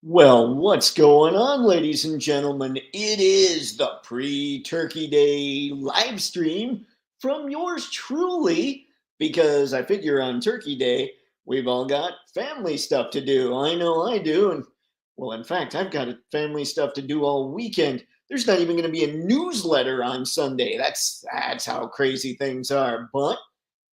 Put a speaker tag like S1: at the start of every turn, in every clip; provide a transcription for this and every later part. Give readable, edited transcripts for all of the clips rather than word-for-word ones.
S1: Well, what's going on, ladies and gentlemen? It is the pre-Turkey Day live stream from yours truly, because I figure on Turkey Day, we've all got family stuff to do. I know I do. And well, in fact, I've got family stuff to do all weekend. There's not even going to be a newsletter on Sunday. That's how crazy things are. But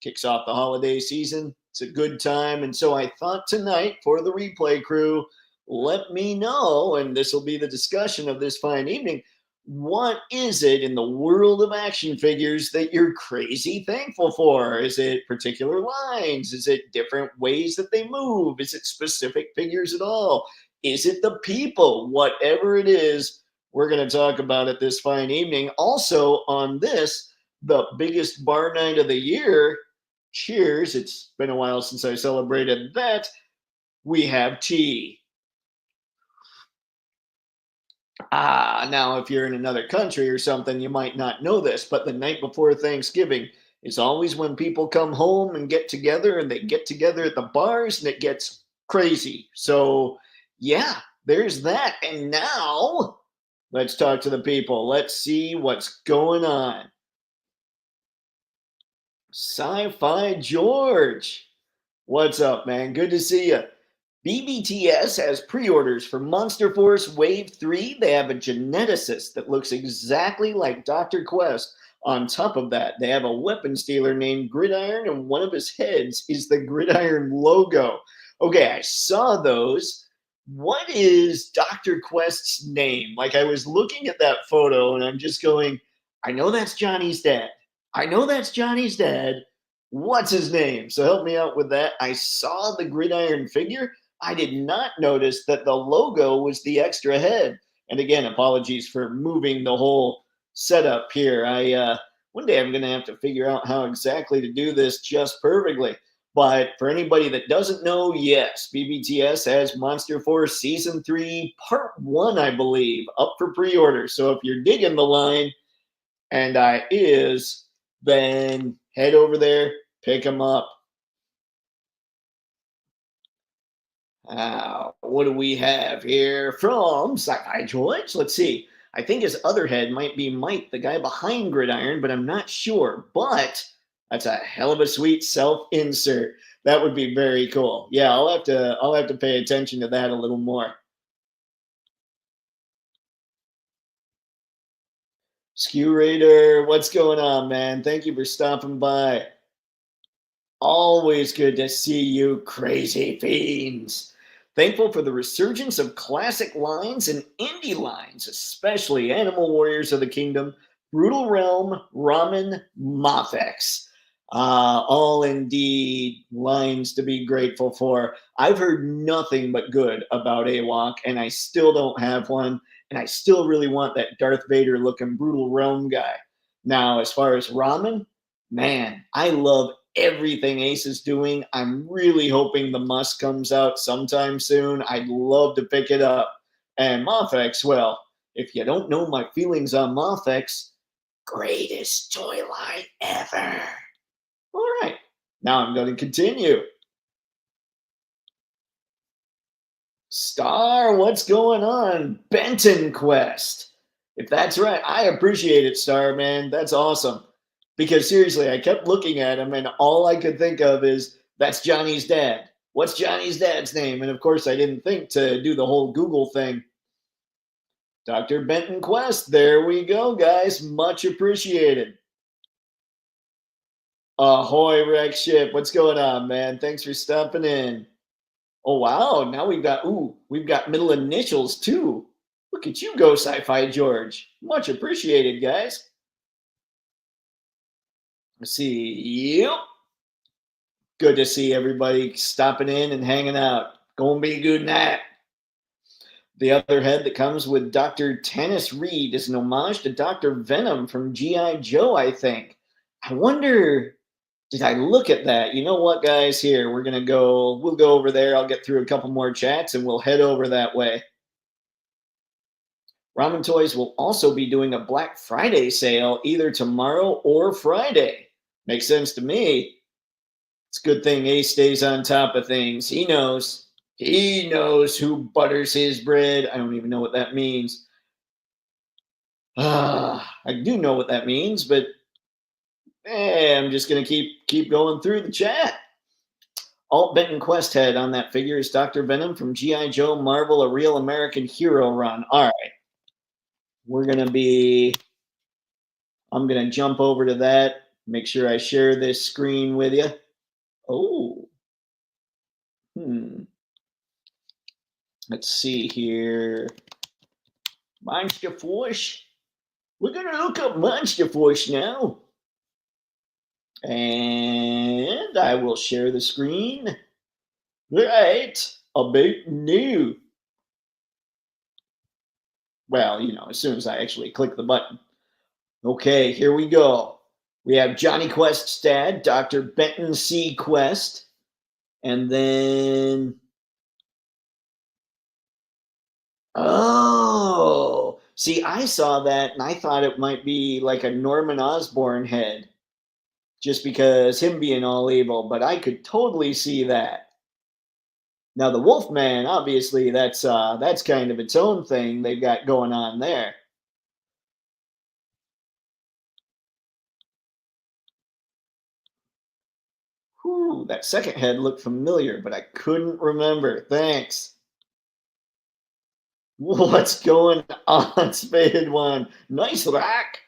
S1: kicks off the holiday season. It's a good time. And so I thought tonight for the replay crew, let me know, and this will be the discussion of this fine evening. What is it in the world of action figures that you're crazy thankful for? Is it particular lines? Is it different ways that they move? Is it specific figures at all? Is it the people? Whatever it is, we're going to talk about it this fine evening. Also, on this, the biggest bar night of the year. Cheers. It's been a while since I celebrated that. We have tea. Now, if you're in another country or something, you might not know this, but the night before Thanksgiving is always when people come home and get together, and they get together at the bars, and it gets crazy. So, yeah, there's that. And now, let's talk to the people. Let's see what's going on. Sci-Fi George, what's up, man? Good to see you. BBTS has pre-orders for Monster Force Wave 3. They have a geneticist that looks exactly like Dr. Quest. On top of that, they have a weapon stealer named Gridiron, and one of his heads is the Gridiron logo. Okay, I saw those. What is Dr. Quest's name? Like, I was looking at that photo, and I'm just going, I know that's Johnny's dad. I know that's Johnny's dad. What's his name? So help me out with that. I saw the Gridiron figure. I did not notice that the logo was the extra head. And again, apologies for moving the whole setup here. One day I'm going to have to figure out how exactly to do this just perfectly. But for anybody that doesn't know, yes, BBTS has Monster Force Season 3 Part 1, I believe, up for pre-order. So if you're digging the line, and then head over there, pick them up. What do we have here from Sci-Fi George? Let's see. I think his other head might be Mike, the guy behind Gridiron, but I'm not sure. But that's a hell of a sweet self-insert. That would be very cool. Yeah, I'll have to pay attention to that a little more. Skew Raider, what's going on, man? Thank you for stopping by. Always good to see you, crazy fiends. Thankful for the resurgence of classic lines and indie lines, especially Animal Warriors of the Kingdom, Brutal Realm, Ramen, Mothx. All indeed lines to be grateful for. I've heard nothing but good about AWOC, and I still don't have one, and I still really want that Darth Vader looking Brutal Realm guy. Now, as far as Ramen, man, I love everything Ace is doing. I'm really hoping the Must comes out sometime soon. I'd love to pick it up. And Mothx, well, if you don't know my feelings on Mothx, greatest toy line ever. All right, now I'm going to continue. Star, what's going on? Benton Quest. If that's right, I appreciate it, Star, man. That's awesome. Because seriously, I kept looking at him, and all I could think of is, that's Johnny's dad. What's Johnny's dad's name? And of course, I didn't think to do the whole Google thing. Dr. Benton Quest, there we go, guys. Much appreciated. Ahoy, Rex Ship. What's going on, man? Thanks for stopping in. Oh, wow. Now we've got middle initials, too. Look at you go, Sci-Fi George. Much appreciated, guys. Let's see. Yep. Good to see everybody stopping in and hanging out. Gonna be a good night. The other head that comes with Dr. Tanis Reed is an homage to Dr. Venom from G.I. Joe, I think. I wonder, did I look at that? You know what, guys? Here, we'll go over there. I'll get through a couple more chats, and we'll head over that way. Ramen Toys will also be doing a Black Friday sale either tomorrow or Friday. Makes sense to me. It's a good thing Ace stays on top of things. He knows. He knows who butters his bread. I don't even know what that means. I do know what that means, but I'm just gonna keep going through the chat. Alt Benton Quest head on that figure is Dr. Venom from G.I. Joe Marvel, a real American hero run. All right. We're gonna be I'm gonna jump over to that. Make sure I share this screen with you. Oh, let's see here. Monster Force. We're gonna look up Monster Force now. And I will share the screen right about new. Well, as soon as I actually click the button. Okay, here we go. We have Johnny Quest's dad, Dr. Benton C. Quest. And then, oh, see, I saw that and I thought it might be like a Norman Osborn head just because him being all evil, but I could totally see that. Now the Wolfman, obviously, that's kind of its own thing they've got going on there. Whew, that second head looked familiar, but I couldn't remember. Thanks. What's going on, Spaded One? Nice rack.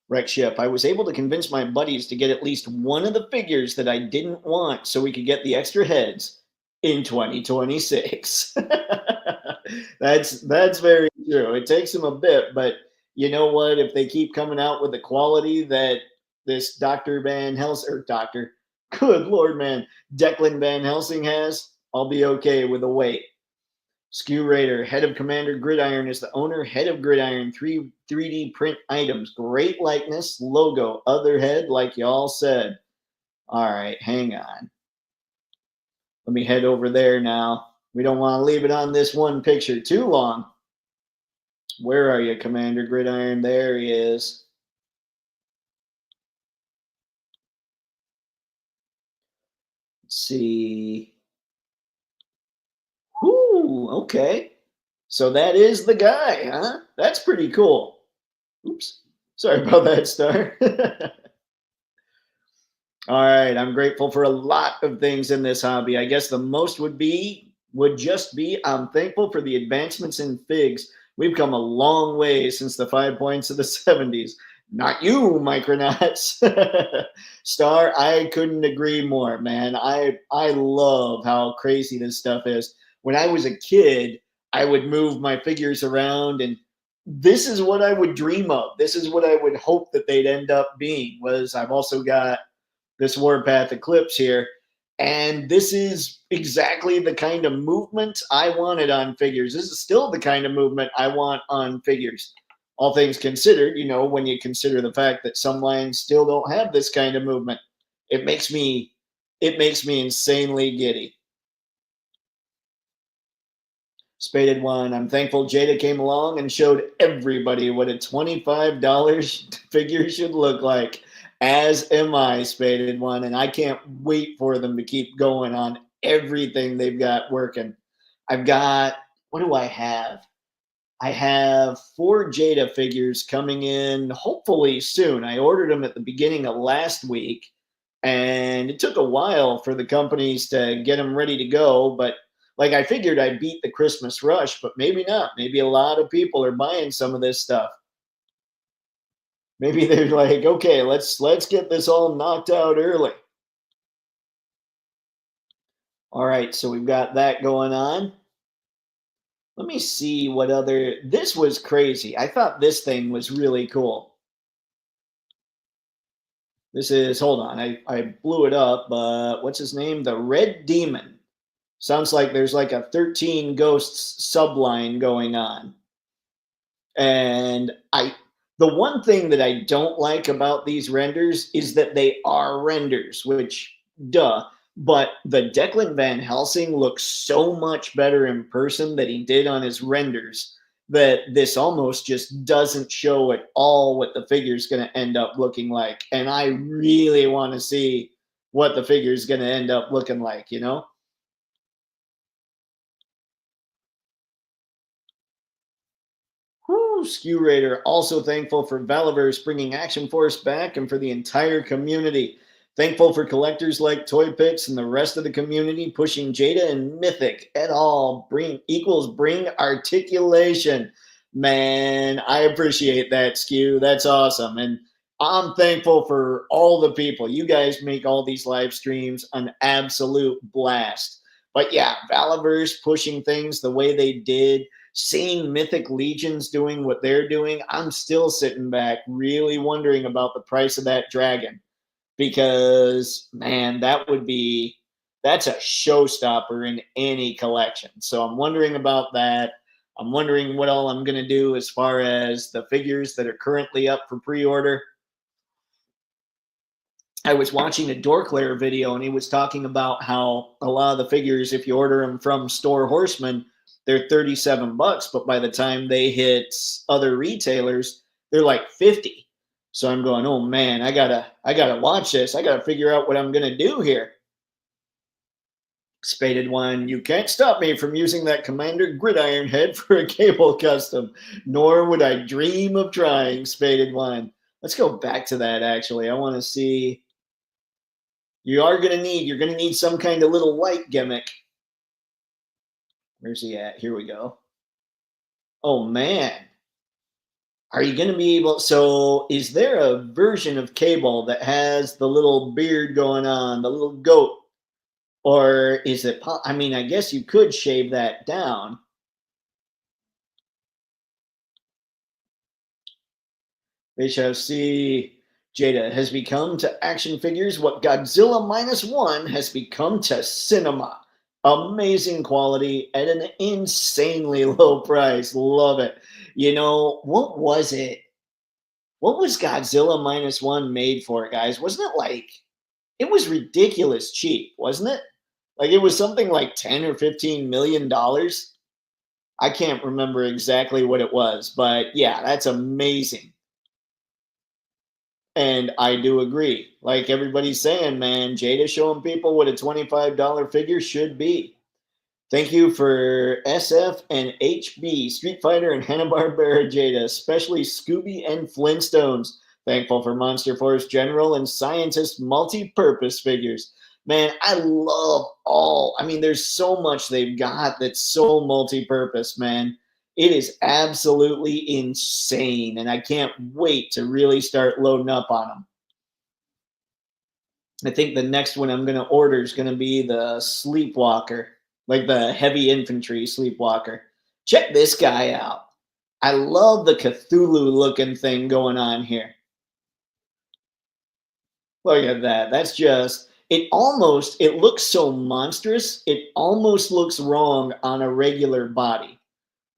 S1: Wreck Ship. I was able to convince my buddies to get at least one of the figures that I didn't want so we could get the extra heads in 2026. That's very true. It takes them a bit, but you know what? If they keep coming out with the quality that this Dr. Van Helsing or Doctor, good Lord, man, Declan Van Helsing has, I'll be okay with the wait. Skew Raider, head of Commander Gridiron is the owner, head of Gridiron, 3D print items, great likeness, logo, other head, like y'all said. All right, hang on. Let me head over there now. We don't want to leave it on this one picture too long. Where are you, Commander Gridiron? There he is. Let's see. Whoo, okay. So that is the guy, huh? That's pretty cool. Oops. Sorry about that, Star. All right, I'm grateful for a lot of things in this hobby. I guess the most would just be I'm thankful for the advancements in figs. We've come a long way since the 5 points of the 70s. Not you, Micronauts. Star, I couldn't agree more, man. I love how crazy this stuff is. When I was a kid, I would move my figures around and this is what I would dream of. This is what I would hope that they'd end up being. Was I've also got this Warpath Eclipse here. And this is exactly the kind of movement I wanted on figures. This is still the kind of movement I want on figures. All things considered, when you consider the fact that some lines still don't have this kind of movement, it makes me insanely giddy. Spaded One, I'm thankful Jada came along and showed everybody what a $25 figure should look like. As am I, Spaded One, and I can't wait for them to keep going on everything they've got working. I've got, what do I have? I have 4 Jada figures coming in hopefully soon. I ordered them at the beginning of last week, and it took a while for the companies to get them ready to go, but like I figured I'd beat the Christmas rush, but maybe not. Maybe a lot of people are buying some of this stuff. Maybe they're like, okay, let's get this all knocked out early. All right, so we've got that going on. Let me see what other. This was crazy. I thought this thing was really cool. This is, hold on, I blew it up, but what's his name? The Red Demon. Sounds like there's like a 13 Ghosts subline going on. And the one thing that I don't like about these renders is that they are renders, which duh. But the Declan Van Helsing looks so much better in person than he did on his renders that this almost just doesn't show at all what the figure's going to end up looking like. And I really want to see what the figure is going to end up looking like, you know? Whew, Skew Raider, also thankful for Valaverse bringing Action Force back and for the entire community. Thankful for collectors like Toypixx and the rest of the community pushing Jada and Mythic et al. Bring articulation. Man, I appreciate that, Skew. That's awesome. And I'm thankful for all the people. You guys make all these live streams an absolute blast. But yeah, Valaverse pushing things the way they did, seeing Mythic Legions doing what they're doing, I'm still sitting back really wondering about the price of that dragon, because man, that's a showstopper in any collection. So I'm wondering about that. I'm wondering what all I'm going to do as far as the figures that are currently up for pre-order. I was watching a Dorclair video and he was talking about how a lot of the figures, if you order them from Store Horseman, they're $37, but by the time they hit other retailers, they're like 50. So I'm going, oh man, I gotta watch this. I gotta figure out what I'm gonna do here. Spaded One, you can't stop me from using that Commander Gridiron head for a cable custom, nor would I dream of trying. Spaded One. Let's go back to that actually. I want to see. You're gonna need some kind of little light gimmick. Where's he at? Here we go. Oh man. Are you going to be able? So, is there a version of Cable that has the little beard going on, the little goat? Or is it? I mean, I guess you could shave that down. They shall see. Jada has become to action figures what Godzilla -1 has become to cinema. Amazing quality at an insanely low price. Love it. You know, what was it? What was Godzilla -1 made for, guys? Wasn't it like, it was ridiculous cheap, wasn't it? Like it was something like 10 or 15 million dollars. I can't remember exactly what it was, but yeah, that's amazing. And I do agree. Like everybody's saying, man, Jada showing people what a $25 figure should be. Thank you for SF and HB, Street Fighter and Hanna-Barbera Jada, especially Scooby and Flintstones. Thankful for Monster Force General and Scientist multi-purpose figures. Man, I love all. I mean, there's so much they've got that's so multi-purpose, man. It is absolutely insane, and I can't wait to really start loading up on them. I think the next one I'm going to order is going to be the Sleepwalker, like the heavy infantry Sleepwalker. Check this guy out. I love the Cthulhu looking thing going on here. Look at that. That's just, it looks so monstrous. It almost looks wrong on a regular body.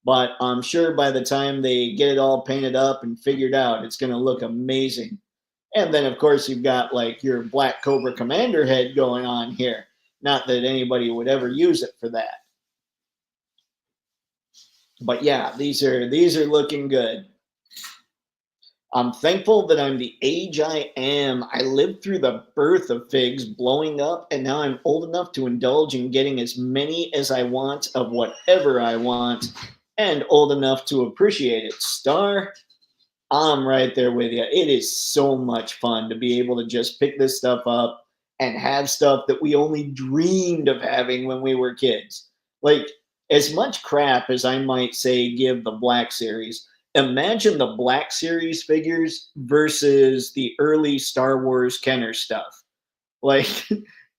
S1: But I'm sure by the time they get it all painted up and figured out, it's going to look amazing. And then, of course, you've got like your Black Cobra Commander head going on here. Not that anybody would ever use it for that. But yeah, these are looking good. I'm thankful that I'm the age I am. I lived through the birth of figs blowing up, and now I'm old enough to indulge in getting as many as I want of whatever I want, and old enough to appreciate it. Star, I'm right there with you. It is so much fun to be able to just pick this stuff up and have stuff that we only dreamed of having when we were kids. Like, as much crap as I might say give the Black Series, imagine the Black Series figures versus the early Star Wars Kenner stuff. Like,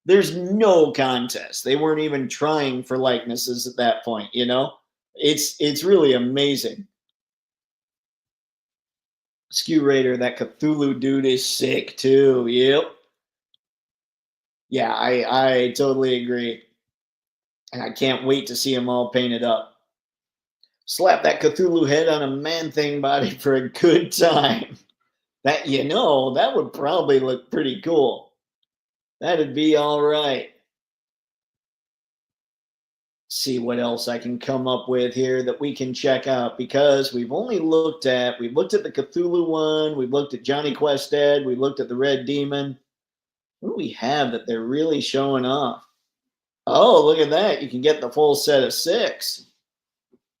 S1: there's no contest. They weren't even trying for likenesses at that point, you know? It's really amazing. Skew Raider, that Cthulhu dude is sick too. Yep. Yeah, I totally agree. And I can't wait to see them all painted up. Slap that Cthulhu head on a Man-Thing body for a good time. That, you know, that would probably look pretty cool. That'd be all right. See what else I can come up with here that we can check out, because we've looked at the Cthulhu one, we've looked at Johnny Quest Ed, we've looked at the Red Demon. What do we have that they're really showing off? Oh, look at that. You can get the full set of 6.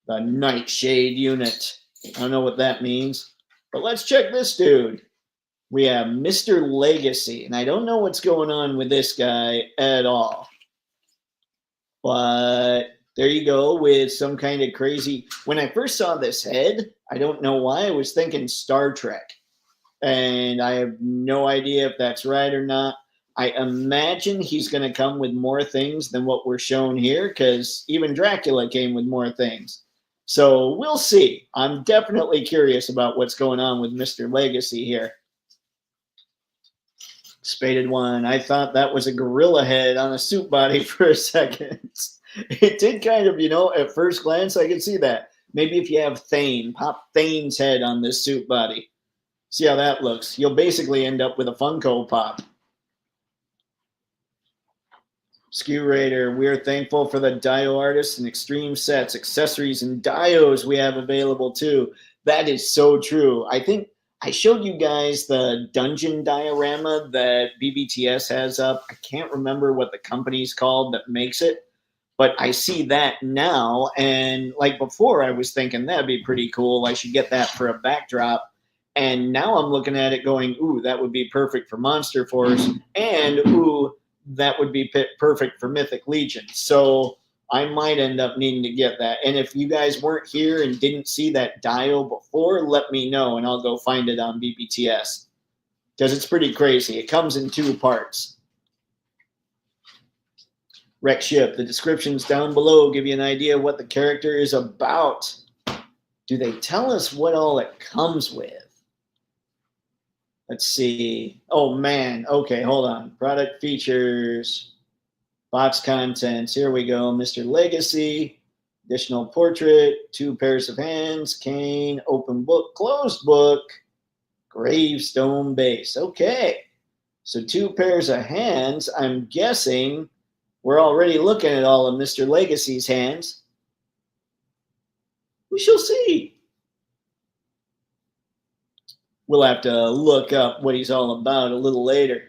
S1: The Nightshade unit. I don't know what that means, but let's check this dude. We have Mr. Legacy, and I don't know what's going on with this guy at all. But there you go with some kind of crazy. When I first saw this head, I don't know why I was thinking Star Trek. And I have no idea if that's right or not. I imagine he's going to come with more things than what we're shown here because even Dracula came with more things. So we'll see. I'm definitely curious about what's going on with Mr. Legacy here. Spaded one. I thought that was a gorilla head on a suit body for a second. It did kind of, at first glance, I could see that. Maybe if you have Thane, pop Thane's head on this suit body. See how that looks. You'll basically end up with a Funko Pop. Skew Raider, we're thankful for the Dio artists and extreme sets, accessories, and dios we have available too. That is so true. I think I showed you guys the dungeon diorama that BBTS has up. I can't remember what the company's called that makes it, but I see that now. And like before, I was thinking that'd be pretty cool. I should get that for a backdrop. And now I'm looking at it going, ooh, that would be perfect for Monster Force. And ooh, that would be perfect for Mythic Legion. So I might end up needing to get that. And if you guys weren't here and didn't see that dio before, let me know and I'll go find it on BBTS. Because it's pretty crazy. It comes in 2 parts. Wreck Ship, the descriptions down below give you an idea what the character is about. Do they tell us what all it comes with? Let's see. Oh, man. Okay, hold on. Product features, box contents. Here we go. Mr. Legacy, additional portrait, 2 pairs of hands, cane, open book, closed book, gravestone base. Okay. So 2 pairs of hands. I'm guessing we're already looking at all of Mr. Legacy's hands. We shall see. We'll have to look up what he's all about a little later.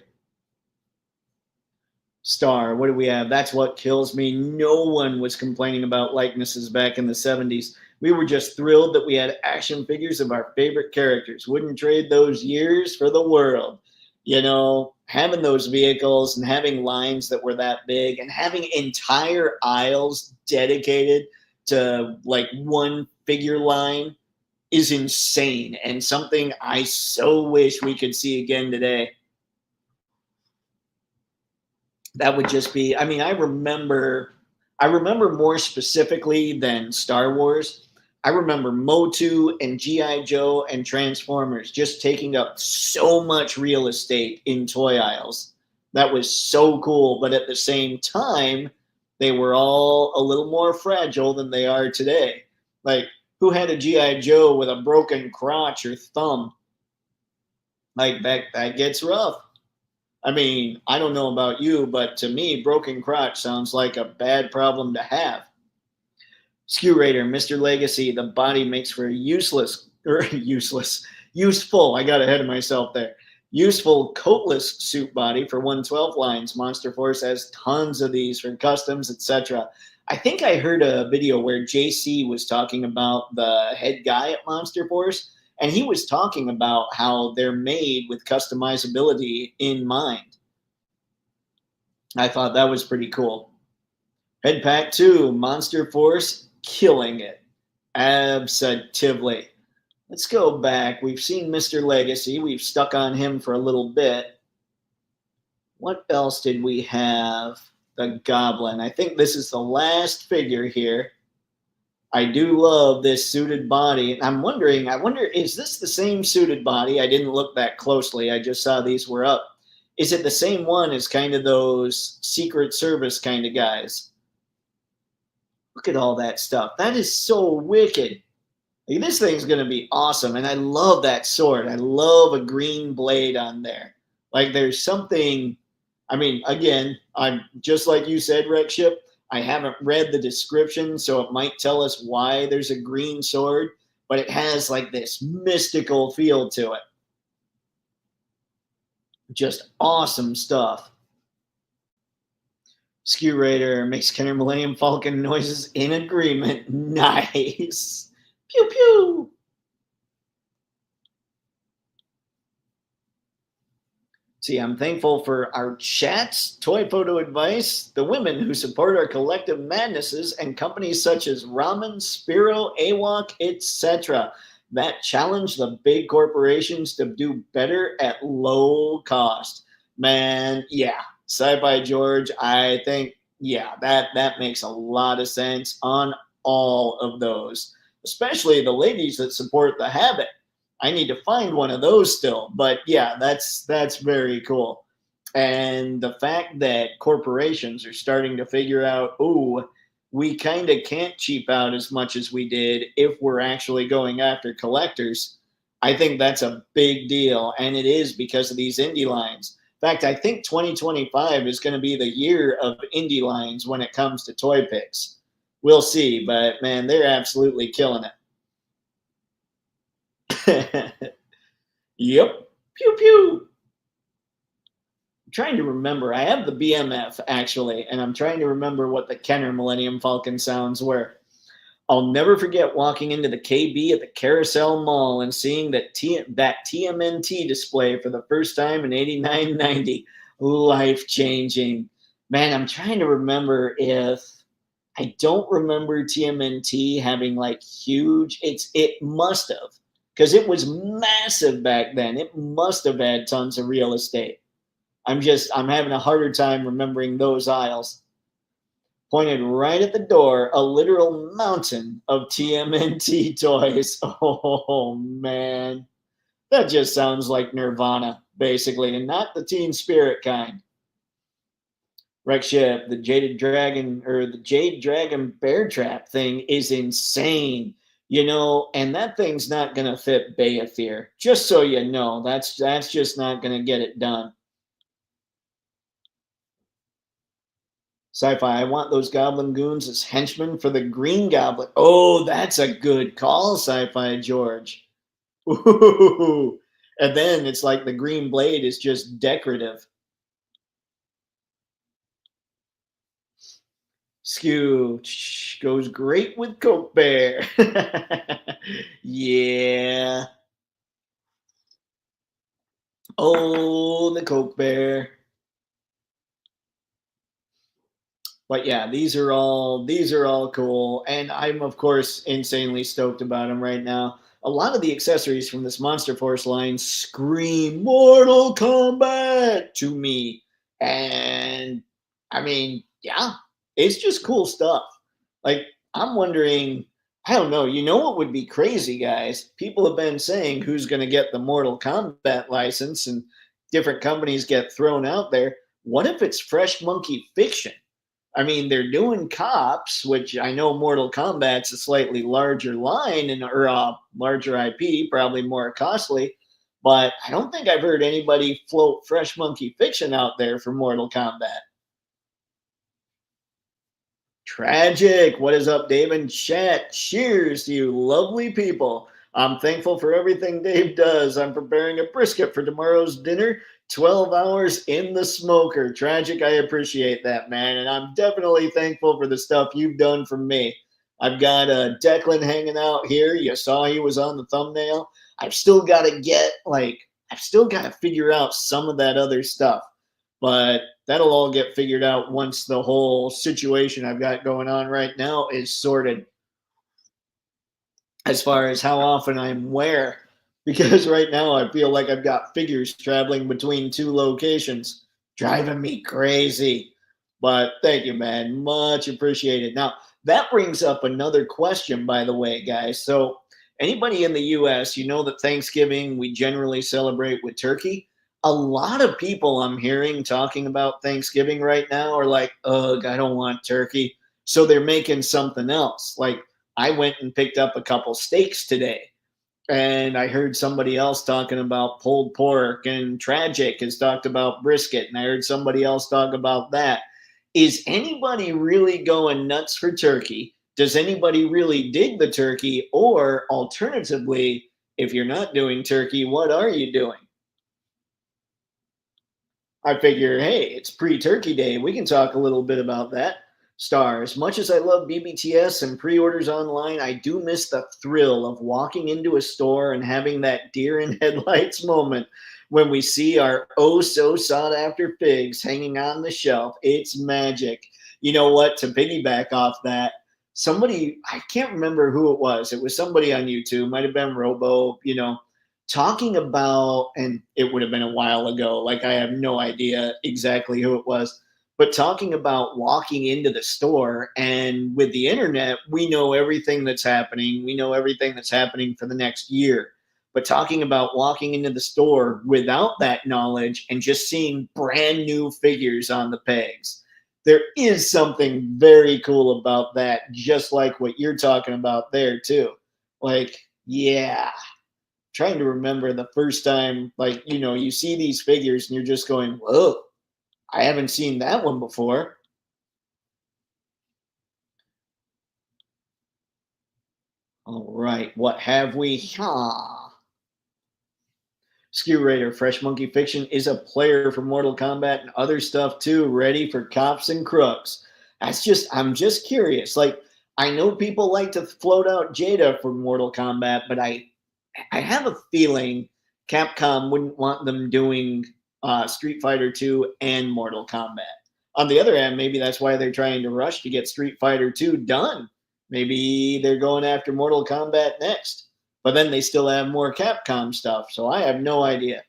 S1: Star, what do we have? That's what kills me. No one was complaining about likenesses back in the 70s. We were just thrilled that we had action figures of our favorite characters. Wouldn't trade those years for the world. Having those vehicles and having lines that were that big and having entire aisles dedicated to like one figure line is insane and something I so wish we could see again today. That would just be, I mean, I remember more specifically than Star Wars. I remember Motu and G.I. Joe and Transformers just taking up so much real estate in toy aisles. That was so cool. But at the same time, they were all a little more fragile than they are today. Like, who had a G.I. Joe with a broken crotch or thumb? Like, that gets rough. I mean, I don't know about you, but to me, broken crotch sounds like a bad problem to have. Skew Raider, Mr. Legacy, the body makes for useful. I got ahead of myself there. Useful coatless suit body for 112 lines. Monster Force has tons of these for customs, etc. I think I heard a video where JC was talking about the head guy at Monster Force, and he was talking about how they're made with customizability in mind. I thought that was pretty cool. Head Pack 2, Monster Force, killing it. Absolutely. Let's go back. We've seen Mr. Legacy. We've stuck on him for a little bit. What else did we have? The Goblin. I think this is the last figure here. I do love this suited body. I wonder, is this the same suited body? I didn't look that closely. I just saw these were up. Is it the same one as kind of those Secret Service kind of guys? Look at all that stuff. That is so wicked. Like, this thing's going to be awesome. And I love that sword. I love a green blade on there. Like, there's something, I mean, again, I'm just like you said, Wreck Ship, I haven't read the description, so it might tell us why there's a green sword, but it has like this mystical feel to it. Just awesome stuff. Skew Raider makes Kenner Millennium Falcon noises in agreement. Nice. Pew pew. See, I'm thankful for our chats, toy photo advice, the women who support our collective madnesses, and companies such as Ramen, Spiro, AWOC, etc. that challenge the big corporations to do better at low cost. Man, yeah, Sci-Fi George, I think, yeah, that makes a lot of sense on all of those, especially the ladies that support the habit. I need to find one of those still. But yeah, that's very cool. And the fact that corporations are starting to figure out, oh, we kind of can't cheap out as much as we did if we're actually going after collectors. I think that's a big deal. And it is because of these indie lines. In fact, I think 2025 is going to be the year of indie lines when it comes to Toypixx. We'll see, but man, they're absolutely killing it. Yep. Pew pew. I'm trying to remember. I have the BMF actually, and I'm trying to remember what the Kenner Millennium Falcon sounds were. I'll never forget walking into the KB at the Carousel Mall and seeing that TMNT display for the first time in 89 90. Life changing. Man, I'm trying to remember if I don't remember TMNT having like huge. It must have, because it was massive back then. It must have had tons of real estate. I'm having a harder time remembering those aisles. Pointed right at the door, a literal mountain of TMNT toys. Oh man, that just sounds like Nirvana, basically, and not the Teen Spirit kind. Rex Ship, the Jade Dragon Bear Trap thing is insane. And that thing's not gonna fit Bayafir. Just so you know, that's just not gonna get it done. Sci-fi, I want those Goblin Goons as henchmen for the Green Goblin. Oh, that's a good call, Sci-fi George. Ooh. And then it's like the Green Blade is just decorative. Skew goes great with Coke Bear. Yeah. Oh, the Coke Bear. But yeah, these are all cool, and I'm of course insanely stoked about them right now. A lot of the accessories from this Monster Force line scream Mortal Kombat to me, and I mean, yeah, it's just cool stuff. Like I'm wondering, I don't know. You know what would be crazy, guys? People have been saying who's going to get the Mortal Kombat license, and different companies get thrown out there. What if it's Fresh Monkey Fiction? I mean, they're doing cops, which I know Mortal Kombat's a slightly larger line and or larger IP, probably more costly. But I don't think I've heard anybody float Fresh Monkey Fiction out there for Mortal Kombat. Tragic. What is up, Dave and chat? Cheers to you lovely people. I'm thankful for everything Dave does. I'm preparing a brisket for tomorrow's dinner. 12 hours in the smoker. Tragic. I appreciate that, man. And I'm definitely thankful for the stuff you've done for me. I've got Declan hanging out here. You saw he was on the thumbnail. I've still got to I've still got to figure out some of that other stuff. But that'll all get figured out once the whole situation I've got going on right now is sorted, as far as how often I'm where. Because right now I feel like I've got figures traveling between two locations, driving me crazy. But thank you, man. Much appreciated. Now, that brings up another question, by the way, guys. So, anybody in the US, you know that Thanksgiving we generally celebrate with turkey. A lot of people I'm hearing talking about Thanksgiving right now are like, ugh, I don't want turkey. So they're making something else. Like I went and picked up a couple steaks today, and I heard somebody else talking about pulled pork, and Tragic has talked about brisket, and I heard somebody else talk about that. Is anybody really going nuts for turkey? Does anybody really dig the turkey? Or alternatively, if you're not doing turkey, what are you doing? I figure, hey, it's pre-Turkey Day. We can talk a little bit about that. Star, as much as I love BBTS and pre-orders online, I do miss the thrill of walking into a store and having that deer in headlights moment when we see our oh so sought after figs hanging on the shelf. It's magic. You know what? To piggyback off that, somebody, I can't remember who it was. It was somebody on YouTube, might have been Robo, talking about, and it would have been a while ago, like I have no idea exactly who it was, but talking about walking into the store, and with the internet, we know everything that's happening. We know everything that's happening for the next year. But talking about walking into the store without that knowledge and just seeing brand new figures on the pegs, there is something very cool about that, just like what you're talking about there, too. Like, yeah, trying to remember the first time, like, you see these figures and you're just going, whoa, I haven't seen that one before. All right, what have we? Skew Raider, Fresh Monkey Fiction is a player for Mortal Kombat and other stuff too, ready for cops and crooks. I'm just curious. Like, I know people like to float out Jada for Mortal Kombat, but I have a feeling Capcom wouldn't want them doing Street Fighter 2 and Mortal Kombat. On the other hand, maybe that's why they're trying to rush to get Street Fighter 2 done. Maybe they're going after Mortal Kombat next, but then they still have more Capcom stuff. So I have no idea.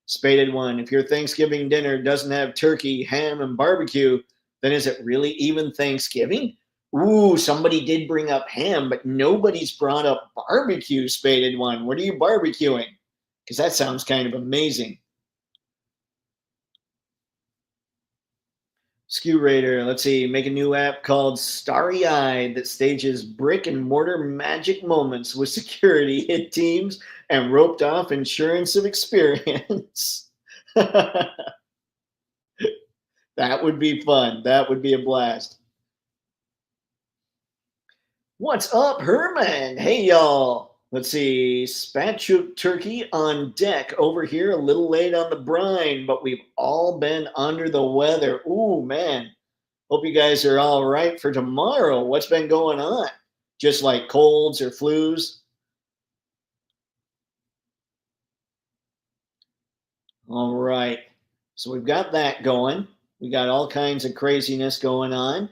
S1: Spaded One, if your Thanksgiving dinner doesn't have turkey, ham, and barbecue, then is it really even Thanksgiving? Ooh, somebody did bring up ham, but nobody's brought up barbecue, Spaded One. What are you barbecuing? Because that sounds kind of amazing. Skew Raider, let's see, make a new app called Starry Eyed that stages brick and mortar magic moments with security hit teams and roped off insurance of experience. That would be fun. That would be a blast. What's up, Herman? Hey, y'all. Let's see. Spatchuk turkey on deck over here, a little late on the brine, but we've all been under the weather. Ooh, man. Hope you guys are all right for tomorrow. What's been going on? Just like colds or flus? All right. So we've got that going. We got all kinds of craziness going on.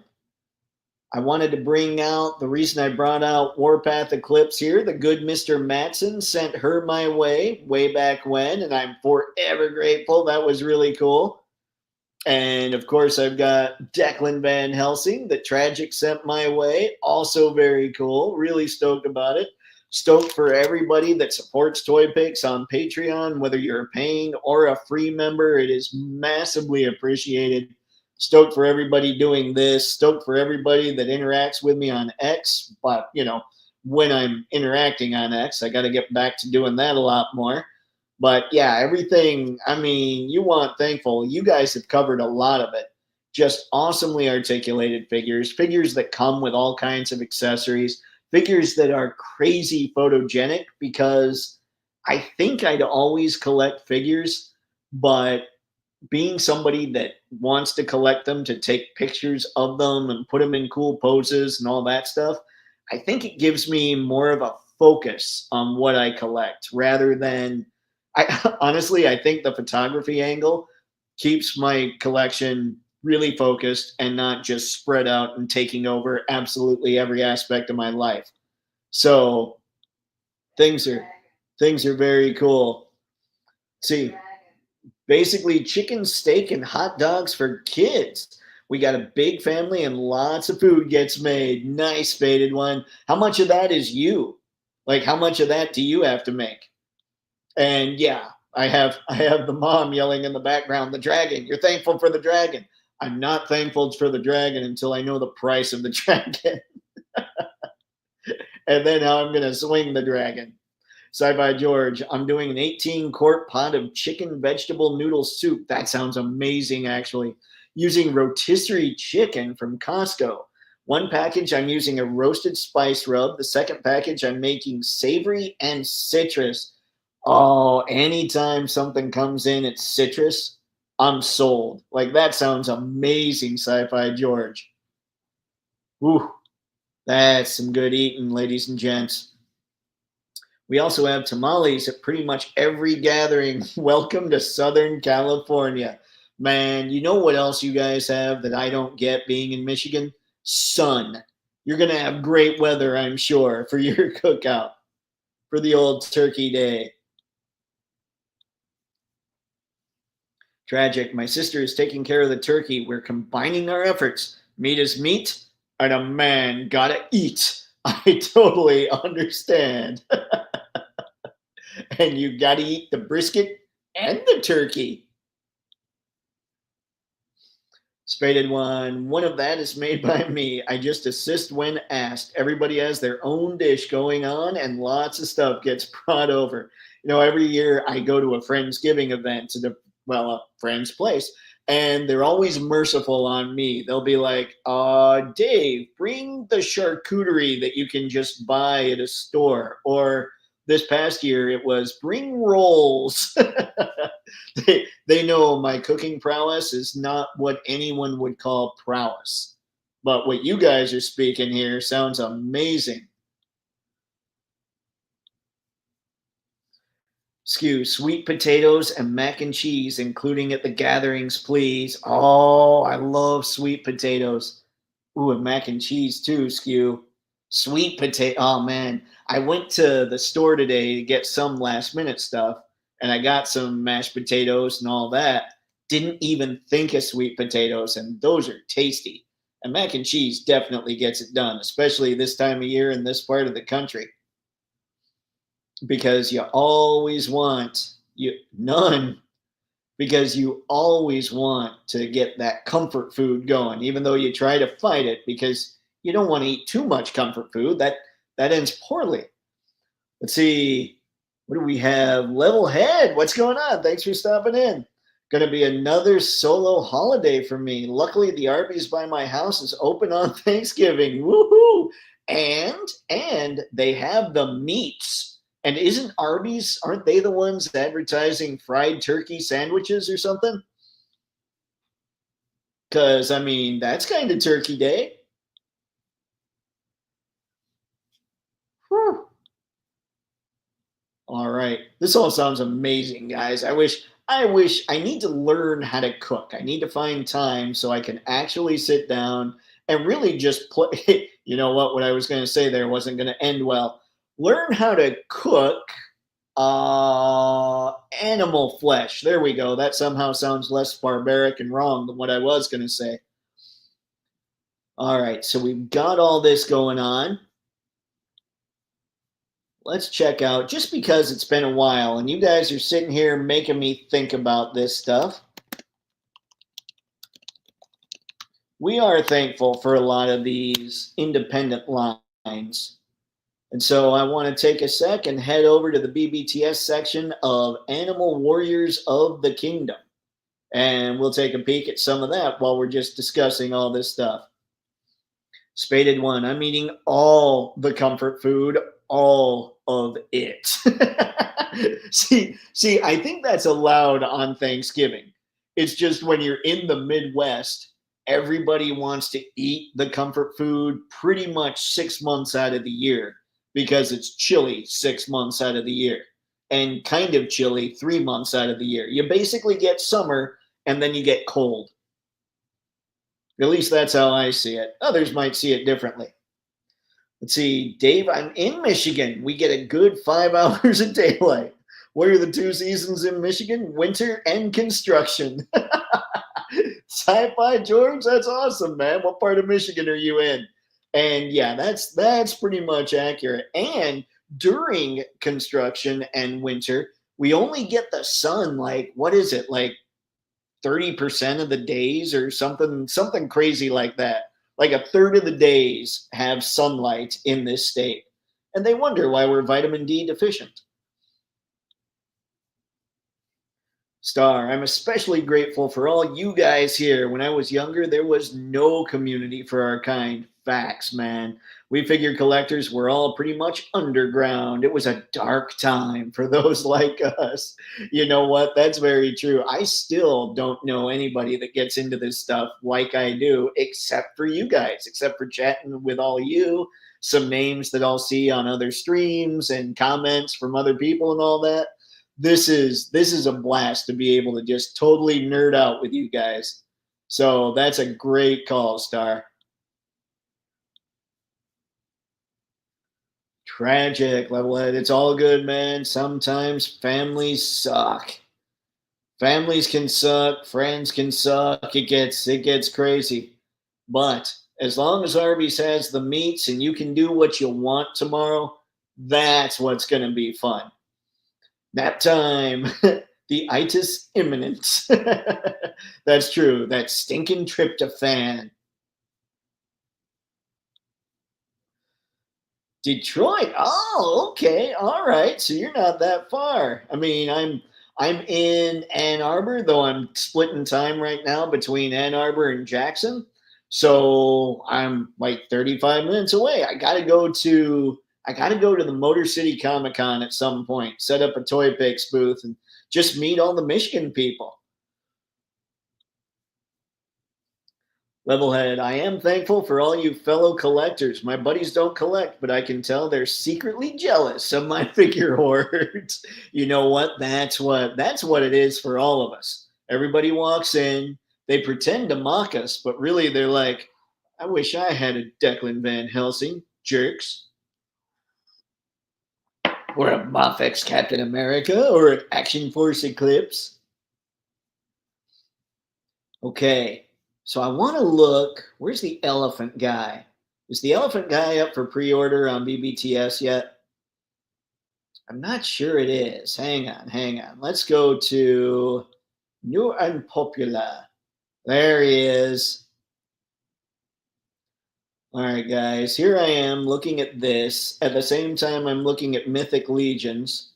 S1: I wanted to bring out the reason I brought out Warpath Eclipse here. The good Mr. Matson sent her my way back when, and I'm forever grateful. That was really cool. And of course, I've got Declan Van Helsing that Tragic sent my way. Also very cool. Really stoked about it. Stoked for everybody that supports Toypixx on Patreon, whether you're a paying or a free member. It is massively appreciated. Stoked for everybody doing this. Stoked for everybody that interacts with me on X. But, when I'm interacting on X, I got to get back to doing that a lot more. But yeah, everything, I mean, you want thankful. You guys have covered a lot of it. Just awesomely articulated figures that come with all kinds of accessories, figures that are crazy photogenic, because I think I'd always collect figures, but being somebody that wants to collect them to take pictures of them and put them in cool poses and all that stuff, I think it gives me more of a focus on what I collect rather than I honestly I think the photography angle keeps my collection really focused and not just spread out and taking over absolutely every aspect of my life. So things are things are very cool. See, basically chicken, steak, and hot dogs for kids. We got a big family and lots of food gets made. Nice, Faded One. How much of that is you? Like, how much of that do you have to make? And yeah, I have the mom yelling in the background, the dragon. You're thankful for the dragon. I'm not thankful for the dragon until I know the price of the dragon. And then how I'm going to swing the dragon. Sci-Fi George, I'm doing an 18-quart pot of chicken vegetable noodle soup. That sounds amazing, actually. Using rotisserie chicken from Costco. One package, I'm using a roasted spice rub. The second package, I'm making savory and citrus. Oh, anytime something comes in, it's citrus. I'm sold. Like, that sounds amazing, Sci-Fi George. Ooh, that's some good eating, ladies and gents. We also have tamales at pretty much every gathering. Welcome to Southern California. Man, you know what else you guys have that I don't get being in Michigan? Sun. You're going to have great weather, I'm sure, for your cookout, for the old turkey day. Tragic. My sister is taking care of the turkey. We're combining our efforts. Meat is meat, and a man gotta eat. I totally understand. And you gotta eat the brisket and the turkey. Spaded one. One of that is made by me. I just assist when asked. Everybody has their own dish going on, and lots of stuff gets brought over. You know, every year I go to a Friendsgiving event to a friend's place, and they're always merciful on me. They'll be like, Dave, bring the charcuterie that you can just buy at a store. Or this past year, it was bring rolls. They know my cooking prowess is not what anyone would call prowess. But what you guys are speaking here sounds amazing. Skew sweet potatoes and mac and cheese, including at the gatherings, please. Oh, I love sweet potatoes. Ooh, and mac and cheese too, Skew. Sweet potato. Oh man, I went to the store today to get some last minute stuff, and I got some mashed potatoes and all that. Didn't even think of sweet potatoes, and those are tasty. And mac and cheese definitely gets it done, especially this time of year in this part of the country, because you always want you none because you always want to get that comfort food going, even though you try to fight it because you don't want to eat too much comfort food. That ends poorly. Let's see. What do we have? Level Head. What's going on? Thanks for stopping in. Going to be another solo holiday for me. Luckily, the Arby's by my house is open on Thanksgiving. Woohoo! And they have the meats. And isn't Arby's, aren't they the ones advertising fried turkey sandwiches or something? Because, I mean, that's kind of Turkey Day. Whew. All right. This all sounds amazing, guys. I wish I need to learn how to cook. I need to find time so I can actually sit down and really just play. You know what? What I was going to say there wasn't going to end well. Learn how to cook animal flesh. There we go. That somehow sounds less barbaric and wrong than what I was going to say. All right. So we've got all this going on. Let's check out, just because it's been a while and you guys are sitting here making me think about this stuff. We are thankful for a lot of these independent lines. And so I want to take a sec and head over to the BBTS section of Animal Warriors of the Kingdom. And we'll take a peek at some of that while we're just discussing all this stuff. Spaded one. I'm eating all the comfort food, all of it. see, I think that's allowed on Thanksgiving. It's just when you're in the Midwest, everybody wants to eat the comfort food pretty much 6 months out of the year because it's chilly 6 months out of the year and kind of chilly 3 months out of the year. You basically get summer and then you get cold. At least that's how I see it. Others might see it differently. Let's see, Dave, I'm in Michigan. We get a good 5 hours of daylight. What are the 2 seasons in Michigan? Winter and construction. Sci-Fi George, that's awesome, man. What part of Michigan are you in? And yeah, that's pretty much accurate. And during construction and winter, we only get the sun like, what is it, like 30% of the days or something crazy like that. Like a third of the days have sunlight in this state. And they wonder why we're vitamin D deficient. Star, I'm especially grateful for all you guys here. When I was younger, there was no community for our kind. facts, man. We figure collectors were all pretty much underground. It was a dark time for those like us. You know what? That's very true. I still don't know anybody that gets into this stuff like I do, except for you guys, except for chatting with all you, some names that I'll see on other streams and comments from other people and all that. This is a blast to be able to just totally nerd out with you guys. So that's a great call, Star. Tragic, Levelhead. It's all good, man. Sometimes families suck. Families can suck. Friends can suck. It gets crazy. But as long as Arby's has the meats and you can do what you want tomorrow, that's what's going to be fun. Nap time. The itis imminent. That's true. That stinking tryptophan. Detroit. Oh, okay. All right. So you're not that far. I mean, I'm in Ann Arbor, though I'm splitting time right now between Ann Arbor and Jackson. So I'm like 35 minutes away. I gotta go to the Motor City Comic Con at some point, set up a Toypixx booth and just meet all the Michigan people. Levelhead, I am thankful for all you fellow collectors. My buddies don't collect, but I can tell they're secretly jealous of my figure hoards. You know what? That's what it is for all of us. Everybody walks in, they pretend to mock us, but really they're like, I wish I had a Declan Van Helsing, jerks. Or a Mafex Captain America, or an Action Force Eclipse. Okay, so I want to look. Where's the elephant guy? Is the elephant guy up for pre-order on BBTS yet? I'm not sure it is. Hang on. Let's go to New and Popular. There he is. All right, guys. Here I am looking at this. At the same time, I'm looking at Mythic Legions.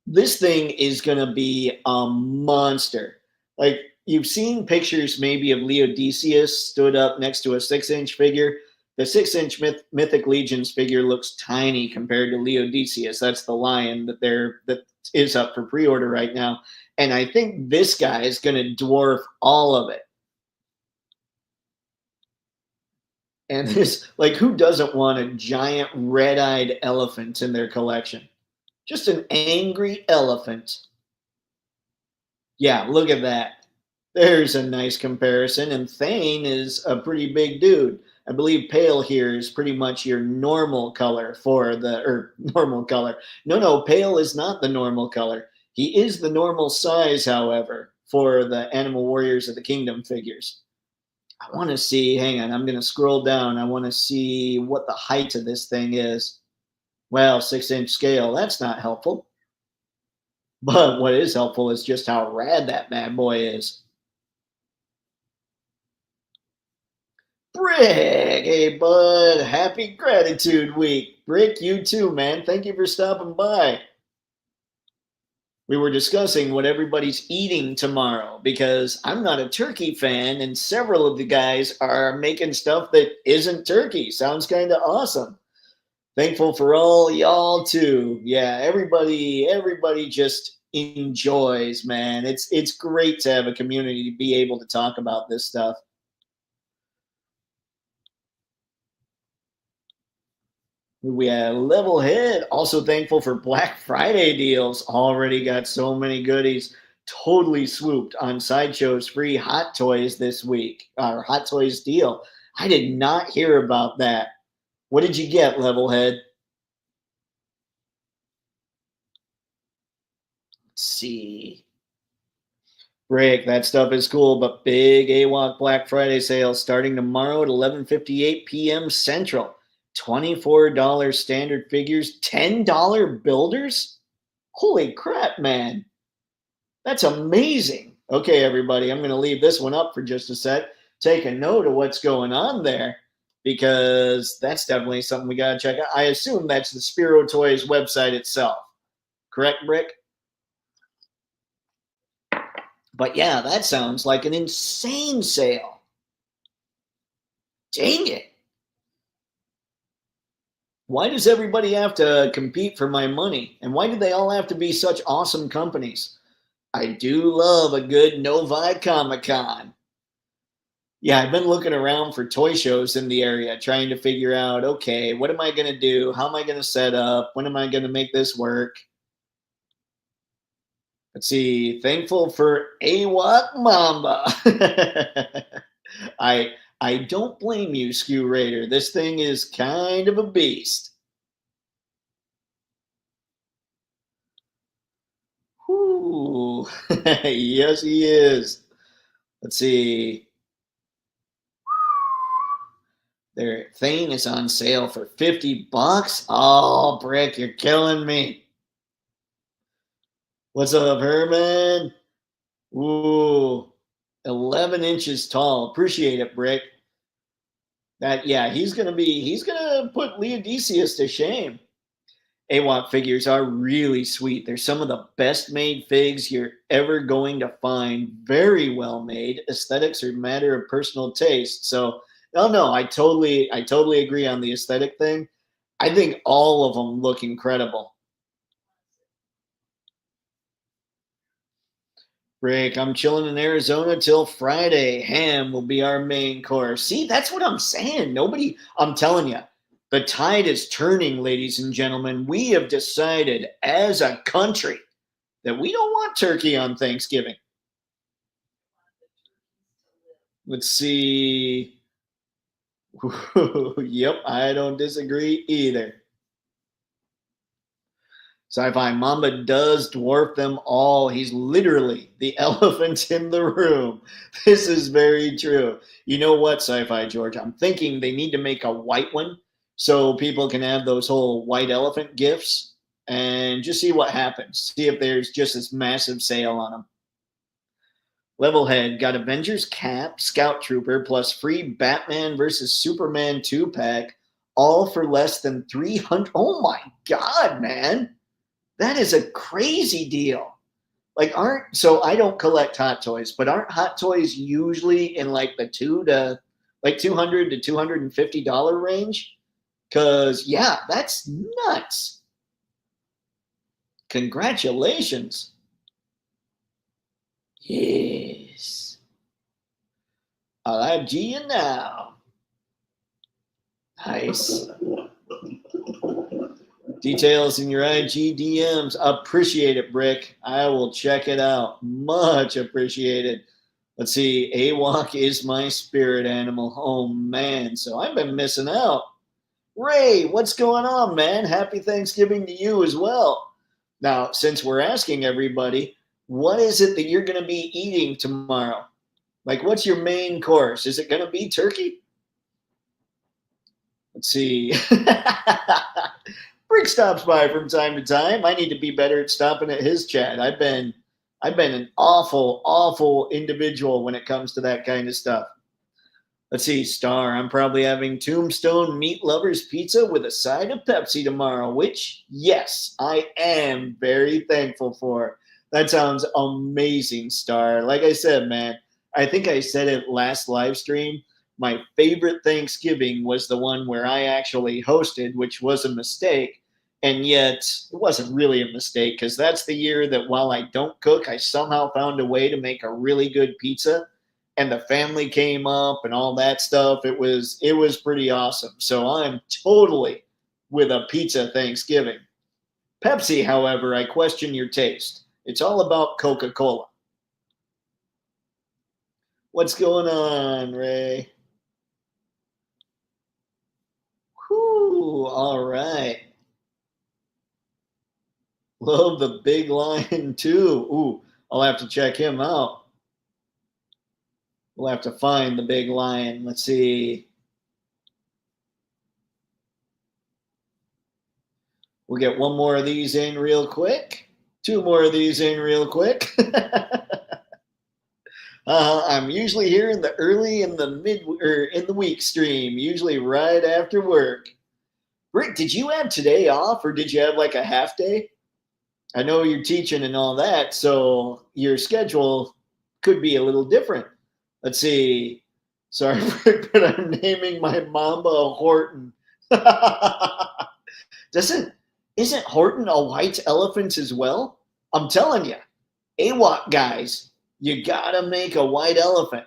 S1: This thing is going to be a monster. Like, you've seen pictures maybe of Leodicius stood up next to a 6-inch figure. The 6-inch Mythic Legions figure looks tiny compared to Leodicius. That's the lion that is up for pre-order right now. And I think this guy is going to dwarf all of it. And this, like, who doesn't want a giant red-eyed elephant in their collection? Just an angry elephant. Yeah, look at that. There's a nice comparison. And Thane is a pretty big dude. I believe pale here is pretty much your normal color normal color. No, pale is not the normal color. He is the normal size, however, for the Animal Warriors of the Kingdom figures. I want to see, hang on, I'm going to scroll down. I want to see what the height of this thing is. Well, 6-inch scale, that's not helpful. But what is helpful is just how rad that bad boy is. Brick, hey bud, happy gratitude week. Brick, you too, man. Thank you for stopping by. We were discussing what everybody's eating tomorrow because I'm not a turkey fan and several of the guys are making stuff that isn't turkey. Sounds kind of awesome. Thankful for all y'all too. Yeah, everybody just enjoys, man. It's great to have a community to be able to talk about this stuff. We have Levelhead. Also thankful for Black Friday deals. Already got so many goodies. Totally swooped on Sideshow's free Hot Toys this week. Our Hot Toys deal. I did not hear about that. What did you get, Levelhead? Let's see. Rick, that stuff is cool, but big AWOC Black Friday sale starting tomorrow at 11:58 p.m. Central. $24 standard figures, $10 builders? Holy crap, man. That's amazing. Okay, everybody, I'm going to leave this one up for just a sec. Take a note of what's going on there because that's definitely something we got to check out. I assume that's the Spiro Toys website itself. Correct, Brick? But yeah, that sounds like an insane sale. Dang it. Why does everybody have to compete for my money? And why do they all have to be such awesome companies? I do love a good Novi Comic Con. Yeah, I've been looking around for toy shows in the area, trying to figure out, okay, what am I going to do? How am I going to set up? When am I going to make this work? Let's see. Thankful for AWOC Mamba. I don't blame you, Skew Raider. This thing is kind of a beast. Whoo. Yes, he is. Let's see. Their thing is on sale for $50. Oh, Brick, you're killing me. What's up, Herman? Ooh, 11 inches tall. Appreciate it, Brick. That, yeah, he's gonna put Leodicius to shame. AWOT figures are really sweet. They're some of the best made figs you're ever going to find. Very well made. Aesthetics are a matter of personal taste. So, oh no, I totally agree on the aesthetic thing. I think all of them look incredible. Rick, I'm chilling in Arizona till Friday. Ham will be our main course. See, that's what I'm saying. Nobody, I'm telling you, the tide is turning, ladies and gentlemen. We have decided as a country that we don't want turkey on Thanksgiving. Let's see. Yep, I don't disagree either. Sci-Fi Mamba does dwarf them all. He's literally the elephant in the room. This is very true. You know what, Sci-Fi George? I'm thinking they need to make a white one so people can have those whole white elephant gifts and just see what happens. See if there's just this massive sale on them. Levelhead got Avengers Cap, Scout Trooper, plus free Batman versus Superman 2-pack, all for less than 300. Oh my God, man. That is a crazy deal. Like, aren't so I don't collect Hot Toys, but aren't Hot Toys usually in like the 200 to $250 range? Because yeah, that's nuts. Congratulations. Yes. I'll have G you now. Nice. Details in your IG DMs. Appreciate it, Brick. I will check it out. Much appreciated. Let's see. AWOC is my spirit animal. Oh, man. So I've been missing out. Ray, what's going on, man? Happy Thanksgiving to you as well. Now, since we're asking everybody, what is it that you're going to be eating tomorrow? Like, what's your main course? Is it going to be turkey? Let's see. Brick stops by from time to time. I need to be better at stopping at his chat. I've been an awful individual when it comes to that kind of stuff. Let's see, Star. I'm probably having Tombstone Meat Lovers Pizza with a side of Pepsi tomorrow, which, yes, I am very thankful for. That sounds amazing, Star. Like I said, man, I think I said it last live stream. My favorite Thanksgiving was the one where I actually hosted, which was a mistake. And yet, it wasn't really a mistake because that's the year that while I don't cook, I somehow found a way to make a really good pizza. And the family came up and all that stuff. It was pretty awesome. So I'm totally with a pizza Thanksgiving. Pepsi, however, I question your taste. It's all about Coca-Cola. What's going on, Ray? Whew, all right. Love the big lion too. Ooh, I'll have to check him out. We'll have to find the big lion. Let's see. We'll get one more of these in real quick. Two more of these in real quick. I'm usually here in the early in the mid or in the week stream, usually right after work. Rick, did you have today off or did you have like a half day? I know you're teaching and all that, so your schedule could be a little different. Let's see. Sorry, Rick, but I'm naming my Mamba a Horton. Doesn't isn't Horton a white elephant as well? I'm telling you, AWOC guys, you gotta make a white elephant.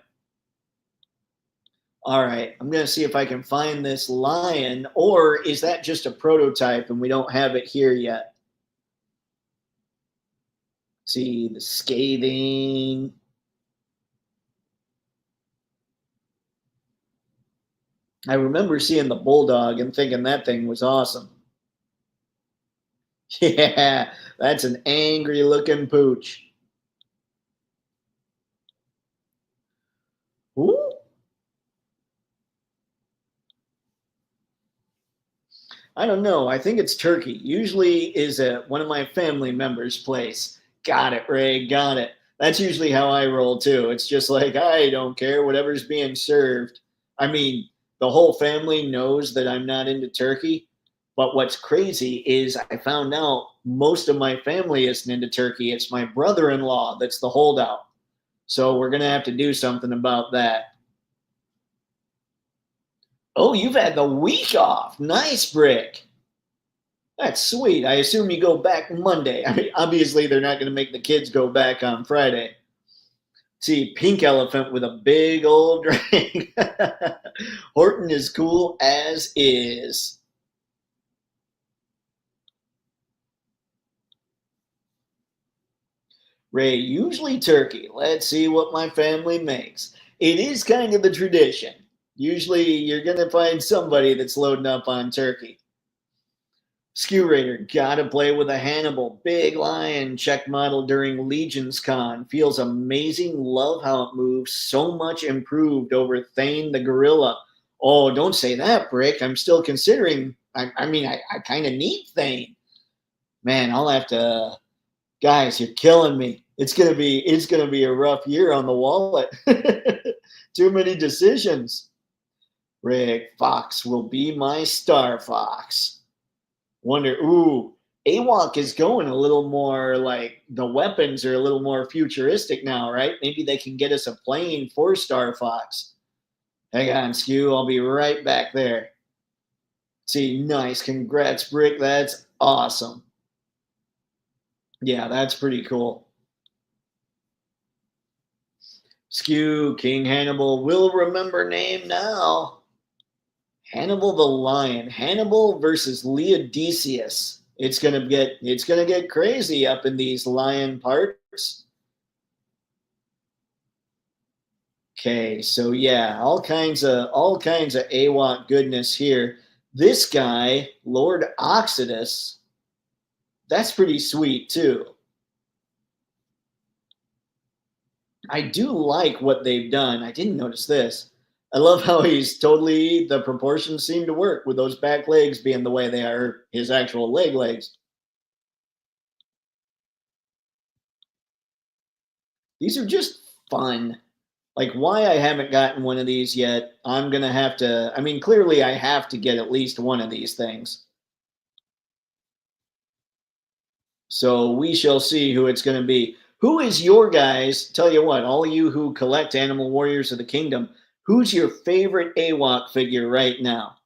S1: All right, I'm gonna see if I can find this lion, or is that just a prototype and we don't have it here yet? See the scathing. I remember seeing the bulldog and thinking that thing was awesome. Yeah, that's an angry looking pooch. Ooh. I don't know. I think it's turkey. Usually is at one of my family members' place. Got it, Ray. Got it. That's usually how I roll too. It's just like I don't care whatever's being served. I mean, the whole family knows that I'm not into turkey. But what's crazy is I found out most of my family isn't into turkey. It's my brother-in-law that's the holdout. So we're gonna have to do something about that. Oh, you've had the week off. Nice, Brick. That's sweet. I assume you go back Monday. I mean, obviously, they're not going to make the kids go back on Friday. See, pink elephant with a big old drink. Horton is cool as is. Ray, usually turkey. Let's see what my family makes. It is kind of the tradition. Usually, you're going to find somebody that's loading up on turkey. Skew Raider, gotta play with a Hannibal. Big lion check model during Legion's Con. Feels amazing. Love how it moves. So much improved over Thane the gorilla. Oh, don't say that, Brick. I'm still considering. I kind of need Thane. Man, I'll have to. Guys, you're killing me. It's gonna be a rough year on the wallet. Too many decisions. Rick Fox will be my star fox. Wonder, ooh, AWOC is going a little more like the weapons are a little more futuristic now, right? Maybe they can get us a plane for Star Fox. Hang on, Skew. I'll be right back there. See, nice. Congrats, Brick. That's awesome. Yeah, that's pretty cool. Skew, King Hannibal will remember name now. Hannibal the Lion. Hannibal versus Leodicius. It's gonna get crazy up in these lion parts. Okay, so yeah, all kinds of AWOT goodness here. This guy, Lord Oxidus, that's pretty sweet too. I do like what they've done. I didn't notice this. I love how the proportions seem to work with those back legs being the way they are, his actual legs. These are just fun. Like why I haven't gotten one of these yet, I'm gonna have to. I mean, clearly I have to get at least one of these things. So we shall see who it's going to be. Who is your guys? Tell you what, all you who collect Animal Warriors of the Kingdom, who's your favorite AWOC figure right now?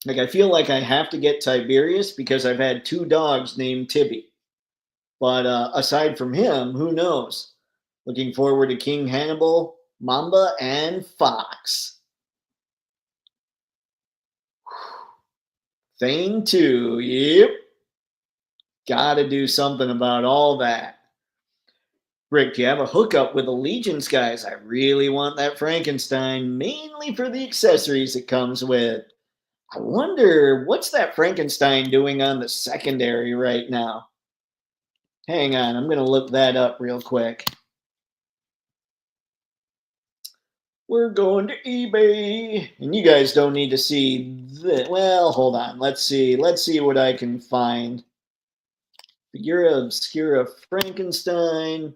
S1: Like, I feel like I have to get Tiberius because I've had two dogs named Tibby. But aside from him, who knows? Looking forward to King Hannibal, Mamba, and Fox. Thane 2. Yep. Gotta do something about all that. Rick, do you have a hookup with the Legions guys? I really want that Frankenstein, mainly for the accessories it comes with. I wonder what's that Frankenstein doing on the secondary right now? Hang on, I'm going to look that up real quick. We're going to eBay. And you guys don't need to see this. Well, hold on. Let's see. Let's see what I can find. Figura Obscura Frankenstein.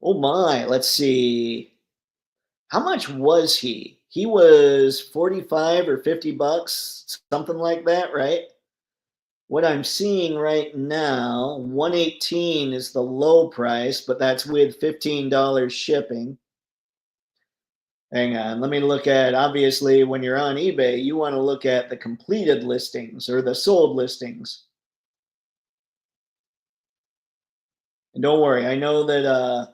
S1: Oh my, let's see. How much was he? He was 45 or 50 bucks, something like that, right? What I'm seeing right now, 118 is the low price, but that's with $15 shipping. Hang on. Let me look at, obviously, when you're on eBay, you want to look at the completed listings or the sold listings. And don't worry, I know that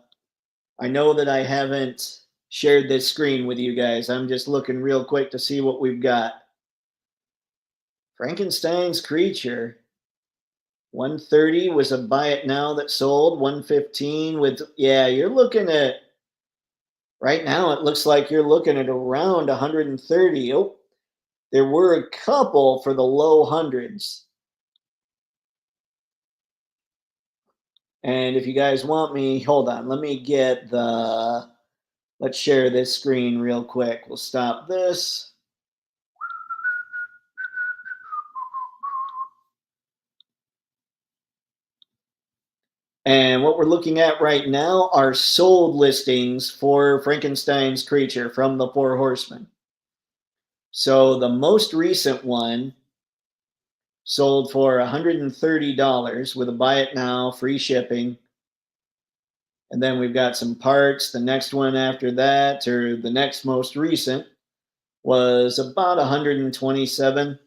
S1: I haven't shared this screen with you guys. I'm just looking real quick to see what we've got. Frankenstein's Creature. 130 was a buy it now that sold. 115 with, yeah, you're looking at, right now it looks like you're looking at around 130. Oh, there were a couple for the low hundreds. And if you guys want me, hold on, let me get the, let's share this screen real quick. We'll stop this. And what we're looking at right now are sold listings for Frankenstein's Creature from the Four Horsemen. So the most recent one sold for $130 with a buy it now, free shipping. And then we've got some parts. The next one after that, or the next most recent, was about 127.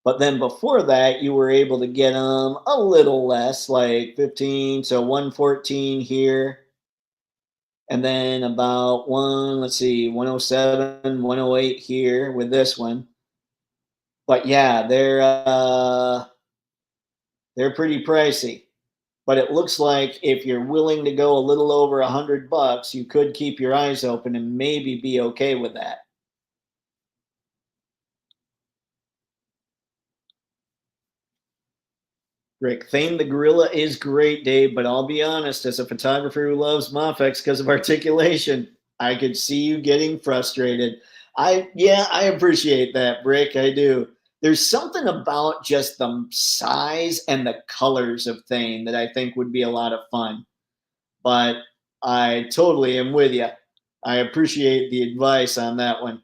S1: But then before that, you were able to get them a little less, like 15, so 114 here. And then about let's see, 107, 108 here with this one. But yeah, they're pretty pricey. But it looks like if you're willing to go a little over $100, you could keep your eyes open and maybe be okay with that. Rick, Thane the Gorilla is great, Dave, but I'll be honest, as a photographer who loves Mofex because of articulation, I could see you getting frustrated. I appreciate that, Brick. I do. There's something about just the size and the colors of Thane that I think would be a lot of fun. But I totally am with you. I appreciate the advice on that one.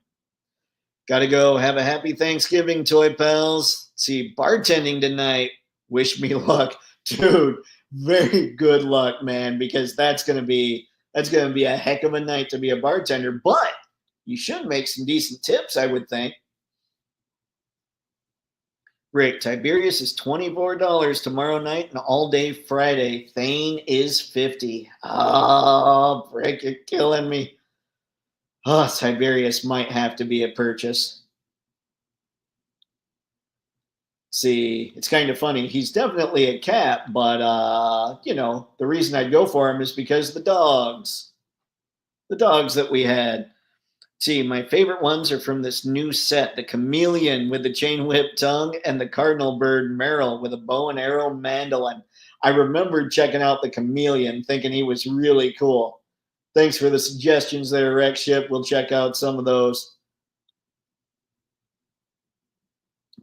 S1: Gotta go. Have a happy Thanksgiving, Toy Pals. See, bartending tonight. Wish me luck, dude. Very good luck, man, because that's gonna be a heck of a night to be a bartender. But you should make some decent tips, I would think. Rick, Tiberius is $24 tomorrow night and all day Friday. Thane is 50. Oh, Rick, you're killing me. Oh, Tiberius might have to be a purchase. See, it's kind of funny. He's definitely a cat, but the reason I'd go for him is because the dogs that we had. See, my favorite ones are from this new set: the chameleon with the chain whip tongue and the cardinal bird Merrill with a bow and arrow mandolin. I remember checking out the chameleon, thinking he was really cool. Thanks for the suggestions there, Rex Ship. We'll check out some of those.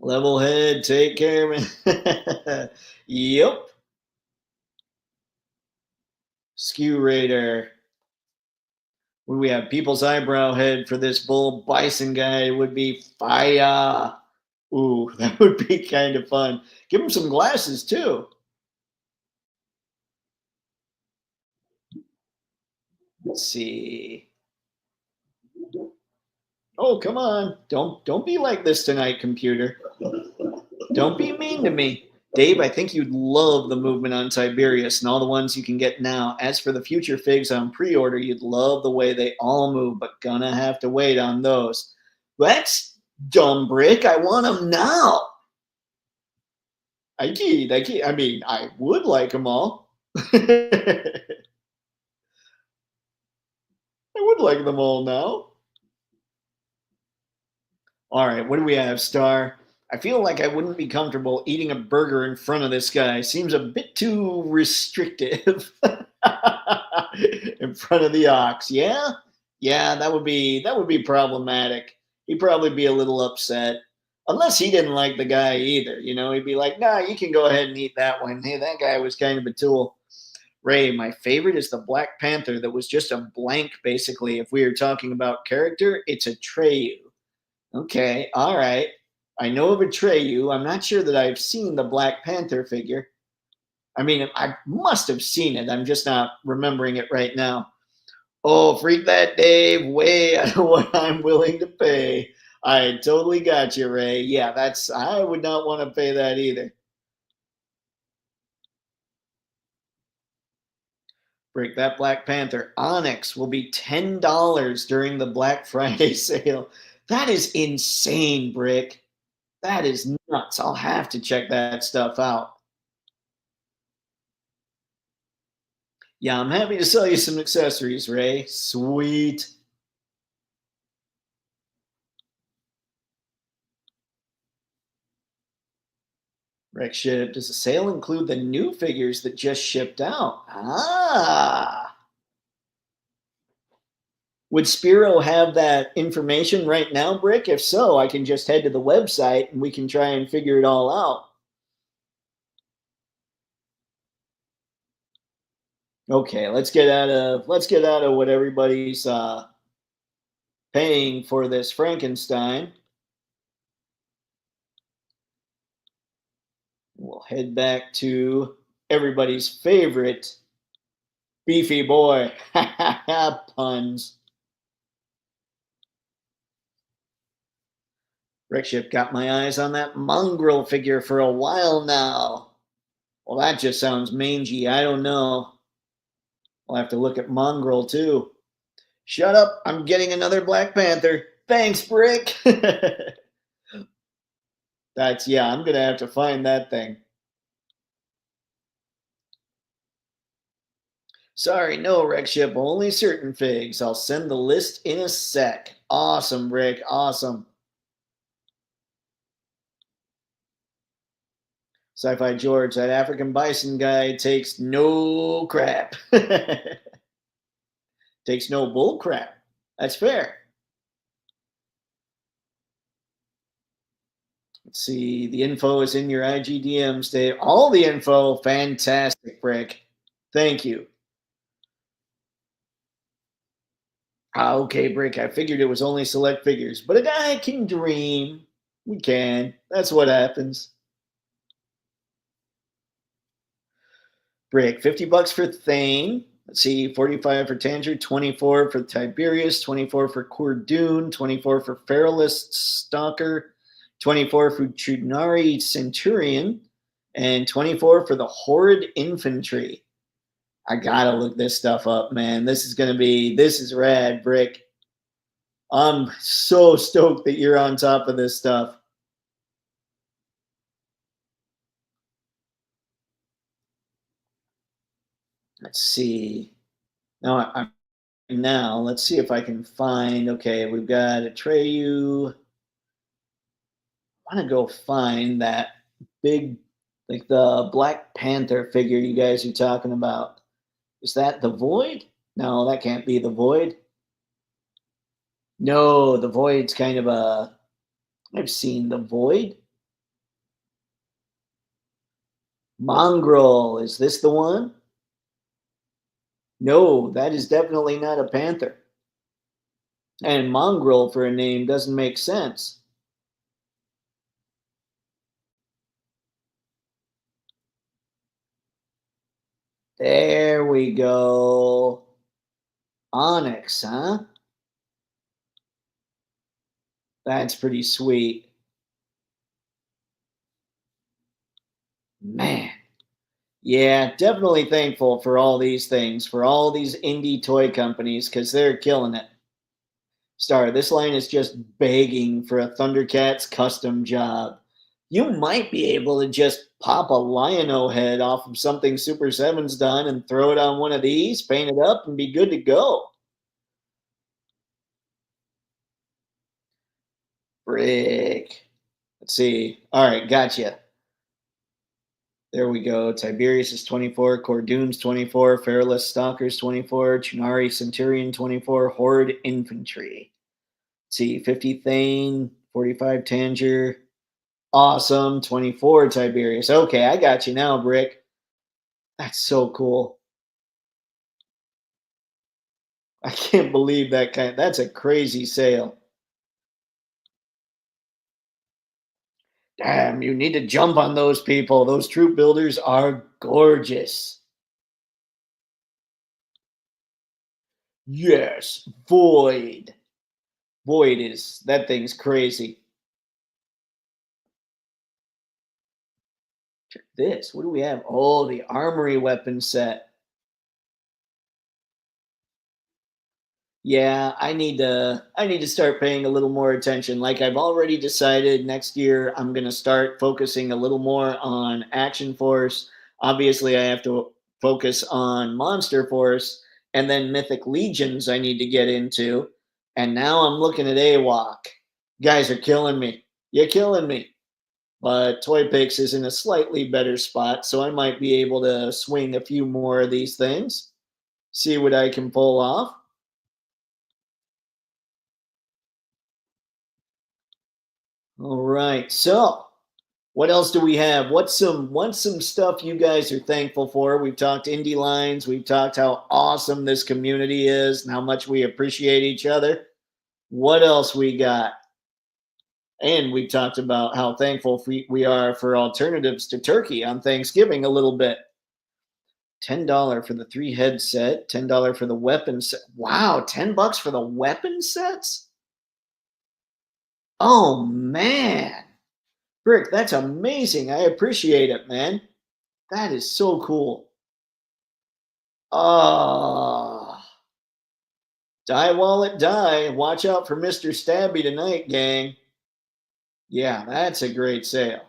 S1: Level head, take care, man. Yep. Skew Raider. When we have people's eyebrow head for this bull bison guy, it would be fire. Ooh, that would be kind of fun. Give him some glasses too. Let's see. Oh, come on. Don't be like this tonight, computer. Don't be mean to me. Dave, I think you'd love the movement on Tiberius and all the ones you can get now. As for the future figs on pre-order, you'd love the way they all move, but gonna have to wait on those. That's dumb, Brick. I want them now. I mean, I would like them all. I would like them all now. All right, what do we have, Star? I feel like I wouldn't be comfortable eating a burger in front of this guy. Seems a bit too restrictive. In front of the ox. Yeah? Yeah, that would be problematic. He'd probably be a little upset. Unless he didn't like the guy either. He'd be like, nah, you can go ahead and eat that one. Hey, that guy was kind of a tool. Ray, my favorite is the Black Panther that was just a blank, basically. If we are talking about character, it's a Atreyu. Okay, all right. I know of Atreyu. I'm not sure that I've seen the Black Panther figure. I mean, I must have seen it. I'm just not remembering it right now. Oh, freak that Dave way out of what I'm willing to pay. I totally got you, Ray. Yeah, I would not want to pay that either. Break that Black Panther. Onyx will be $10 during the Black Friday sale. That is insane, Brick. That is nuts. I'll have to check that stuff out. Yeah, I'm happy to sell you some accessories, Ray. Sweet. Rick ship. Does the sale include the new figures that just shipped out? Ah. Would Spiro have that information right now, Brick? If so, I can just head to the website and we can try and figure it all out. Okay, let's get out of what everybody's paying for this Frankenstein. We'll head back to everybody's favorite beefy boy. Puns. Rickship got my eyes on that mongrel figure for a while now. Well, that just sounds mangy. I don't know. I'll have to look at mongrel too. Shut up. I'm getting another Black Panther. Thanks, Brick. Yeah, I'm going to have to find that thing. Sorry, no, Rickship. Only certain figs. I'll send the list in a sec. Awesome, Rick. Awesome. Sci-Fi George, that African bison guy takes no crap. Takes no bull crap. That's fair. Let's see. The info is in your IGDMs, Dave. All the info. Fantastic, Brick. Thank you. Okay, Brick. I figured it was only select figures, but a guy can dream. We can. That's what happens. Brick, 50 bucks for Thane. Let's see, 45 for Tanger, 24 for Tiberius, 24 for Cordoon, 24 for Feralist Stalker, 24 for Trunari Centurion, and 24 for the Horde Infantry. I gotta look this stuff up, man. This is rad, Brick. I'm so stoked that you're on top of this stuff. Let's see. Now let's see if I can find. Okay, we've got Atreyu. I want to go find that big, like the Black Panther figure you guys are talking about. Is that the Void? No, that can't be the Void. No, the Void's kind of a. I've seen the Void. Mongrel, is this the one? No, that is definitely not a panther. And mongrel for a name doesn't make sense. There we go. Onyx, huh? That's pretty sweet. Man. Yeah, definitely thankful for all these things, for all these indie toy companies, because they're killing it. Star, this line is just begging for a Thundercats custom job. You might be able to just pop a Lion-O head off of something Super Seven's done and throw it on one of these, paint it up, and be good to go. Brick. Let's see. All right, gotcha. There we go. Tiberius is 24, Cordoon's 24, Fairless Stalkers 24, Chunari Centurion 24, Horde Infantry. Let's see, 50 Thane, 45 Tanger. Awesome. 24 Tiberius. Okay, I got you now, Brick. That's so cool. I can't believe that's a crazy sale. Damn, you need to jump on those people. Those troop builders are gorgeous. Yes, Void. Void is that thing's crazy. Check this. What do we have? Oh, the armory weapon set. Yeah, I need to start paying a little more attention. Like I've already decided next year I'm going to start focusing a little more on Action Force. Obviously, I have to focus on Monster Force and then Mythic Legions I need to get into. And now I'm looking at AWOC. Guys are killing me. You're killing me. But Toypixx is in a slightly better spot, so I might be able to swing a few more of these things, see what I can pull off. All right. So, what else do we have? What's some stuff you guys are thankful for? We've talked indie lines. We've talked how awesome this community is and how much we appreciate each other. What else we got? And we talked about how thankful we are for alternatives to turkey on Thanksgiving a little bit. $10 for the 3 head set, $10 for the weapon set. Wow, $10 for the weapon sets? Oh man. Rick, that's amazing. I appreciate it, man. That is so cool. Ah, die wallet die. Watch out for Mr. Stabby tonight, gang. Yeah, that's a great sale.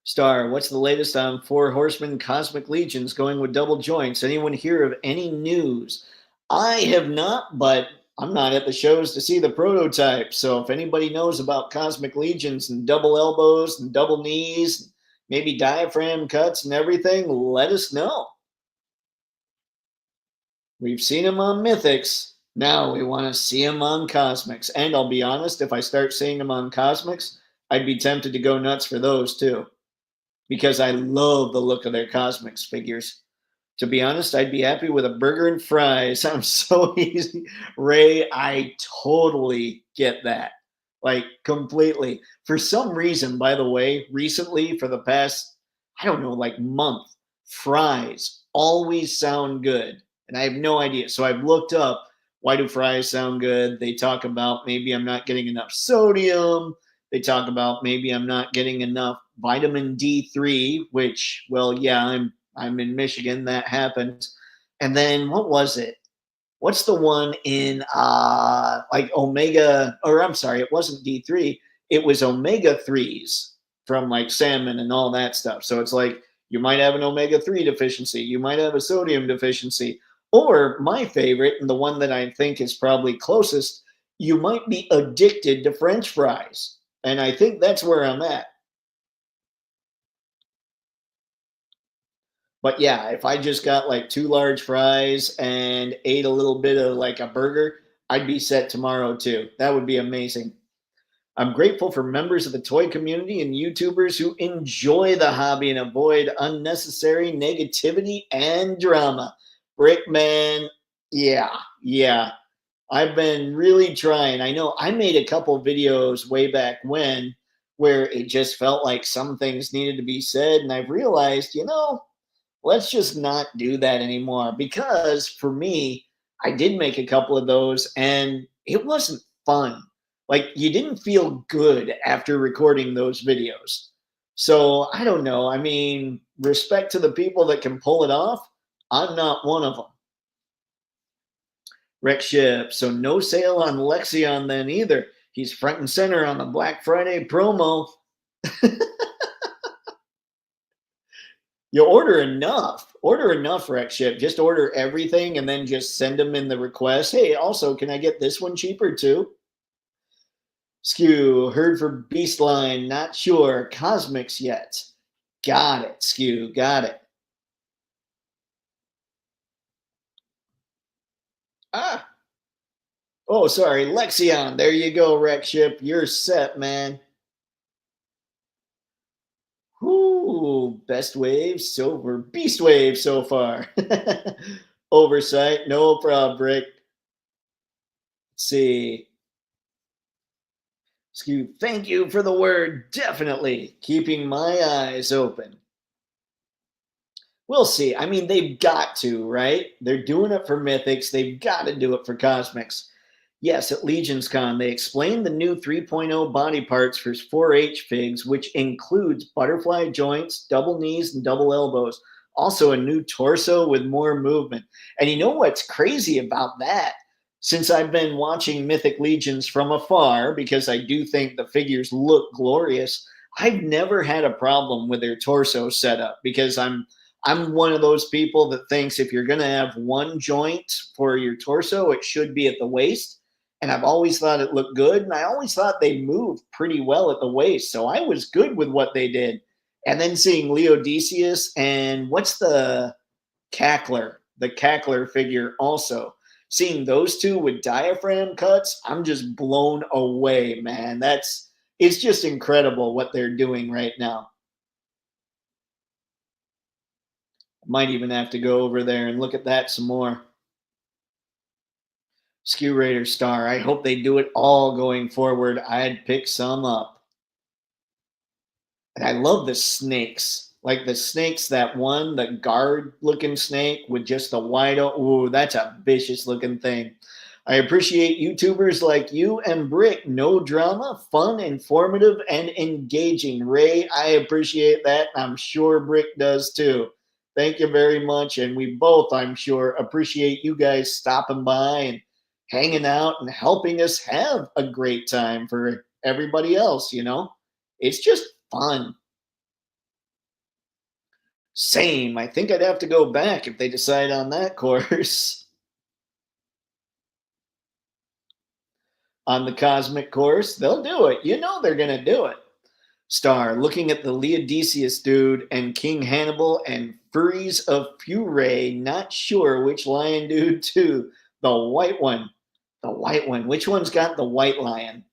S1: Star, what's the latest on Four Horsemen Cosmic Legions going with double joints? Anyone hear of any news? I have not, but I'm not at the shows to see the prototype. So if anybody knows about Cosmic Legions and double elbows and double knees, maybe diaphragm cuts and everything, let us know. We've seen them on Mythics. Now we want to see them on Cosmics. And I'll be honest, if I start seeing them on Cosmics, I'd be tempted to go nuts for those too, because I love the look of their Cosmics figures. To be honest, I'd be happy with a burger and fries. I'm so easy. Ray, I totally get that. Like completely. For some reason, by the way, recently for the past, I don't know, like month, fries always sound good. And I have no idea. So I've looked up, why do fries sound good? They talk about maybe I'm not getting enough sodium. They talk about maybe I'm not getting enough vitamin D3, which, well, yeah, I'm in Michigan. That happens. And then what was it? What's the one in like omega? Or I'm sorry, it wasn't D3. It was omega threes from like salmon and all that stuff. So it's like you might have an omega 3 deficiency, you might have a sodium deficiency, or my favorite and the one that I think is probably closest, you might be addicted to French fries. And I think that's where I'm at. But yeah, if I just got like 2 large fries and ate a little bit of like a burger, I'd be set tomorrow too. That would be amazing. I'm grateful for members of the toy community and YouTubers who enjoy the hobby and avoid unnecessary negativity and drama. Brickman, yeah, yeah. I've been really trying. I know I made a couple videos way back when where it just felt like some things needed to be said. And I've realized, let's just not do that anymore, because for me, I did make a couple of those and it wasn't fun. Like you didn't feel good after recording those videos. So I don't know. I mean, respect to the people that can pull it off. I'm not one of them. Wreck ship. So no sale on Lexion then either. He's front and center on the Black Friday promo. You order enough Wreck ship. Just order everything and then just send them in the request. Hey, also, can I get this one cheaper too? Skew, heard for Beastline, not sure. Cosmics yet. Got it, Skew, got it. Ah, oh, sorry, Lexion. There you go, Wreck ship. You're set, man. Whoo, best wave, silver, beast wave so far. Oversight, no problem, Rick. Let's see. Skew, thank you for the word. Definitely keeping my eyes open. We'll see. I mean, they've got to, right? They're doing it for Mythics. They've got to do it for Cosmics. Yes, at Legion's Con, they explained the new 3.0 body parts for 4-H figs, which includes butterfly joints, double knees, and double elbows. Also, a new torso with more movement. And you know what's crazy about that? Since I've been watching Mythic Legions from afar, because I do think the figures look glorious, I've never had a problem with their torso setup because I'm one of those people that thinks if you're going to have one joint for your torso, it should be at the waist. And I've always thought it looked good. And I always thought they moved pretty well at the waist. So I was good with what they did. And then seeing Leodicius and what's the cackler figure also. Seeing those two with diaphragm cuts, I'm just blown away, man. It's just incredible what they're doing right now. Might even have to go over there and look at that some more. Skew Raider Star. I hope they do it all going forward. I'd pick some up. And I love the snakes. Like the snakes, that one, the guard looking snake with just the wide open. Ooh, that's a vicious looking thing. I appreciate YouTubers like you and Brick. No drama, fun, informative, and engaging. Ray, I appreciate that. I'm sure Brick does too. Thank you very much. And we both, I'm sure, appreciate you guys stopping by and hanging out and helping us have a great time for everybody else, you know? It's just fun. Same. I think I'd have to go back if they decide on that course. On the cosmic course, they'll do it. You know they're going to do it. Star, looking at the Leodicius dude and King Hannibal and Furries of Furay, not sure which lion dude too. The white one. The white one. Which one's got the white lion?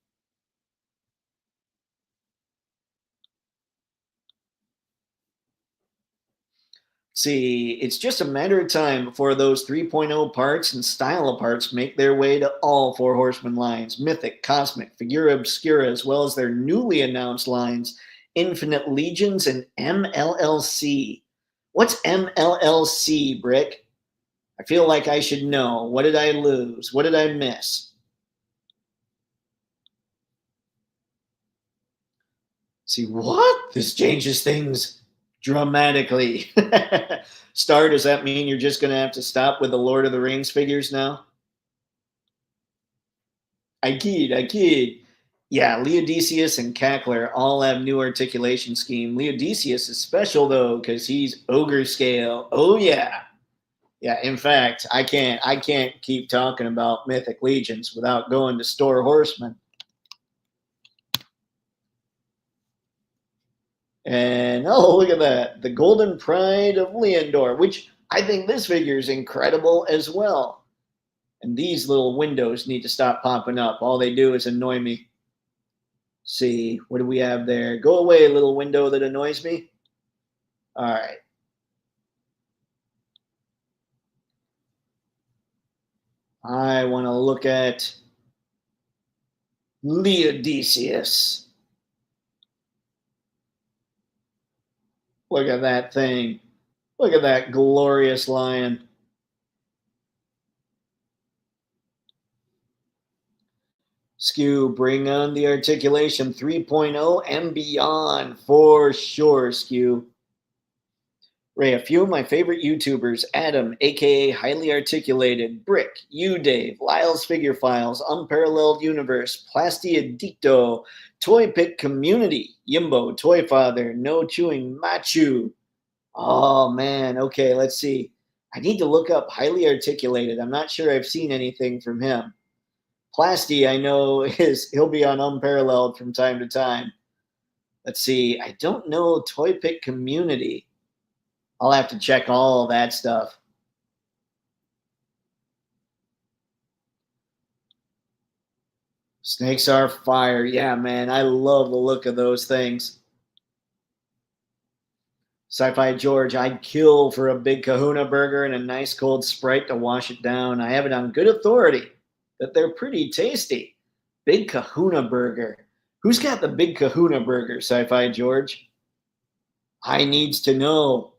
S1: See, it's just a matter of time before those 3.0 parts and style parts make their way to all Four Horsemen lines, Mythic, Cosmic, Figura Obscura, as well as their newly announced lines, Infinite Legions and MLLC. What's MLLC, Brick? I feel like I should know. What did I lose? What did I miss? See, what? This changes things dramatically. Star, does that mean you're just going to have to stop with the Lord of the Rings figures now? I kid. Yeah, Leodicius and Cackler all have new articulation scheme. Leodicius is special though because he's ogre scale. Oh yeah. Yeah, in fact, I can't keep talking about Mythic Legions without going to Store Horseman. And oh, look at that. The Golden Pride of Leondor, which I think this figure is incredible as well. And these little windows need to stop popping up. All they do is annoy me. See, what do we have there? Go away, little window that annoys me. All right. I want to look at Leodicius. Look at that thing. Look at that glorious lion. Skew, bring on the articulation 3.0 and beyond for sure, Skew. Ray, a few of my favorite YouTubers, Adam, aka Highly Articulated, Brick, you, Dave, Lyle's Figure Files, Unparalleled Universe, Plastia Dicto, Toypixx Community, Yimbo, Toy Father, No Chewing Machu. Oh man, okay, let's see. I need to look up Highly Articulated. I'm not sure I've seen anything from him. Plasty, I know he'll be on Unparalleled from time to time. Let's see. I don't know Toypixx Community. I'll have to check all that stuff. Snakes are fire. Yeah, man. I love the look of those things. Sci-Fi George, I'd kill for a big kahuna burger and a nice cold Sprite to wash it down. I have it on good authority that they're pretty tasty. Big kahuna burger. Who's got the big kahuna burger, Sci-Fi George? I needs to know.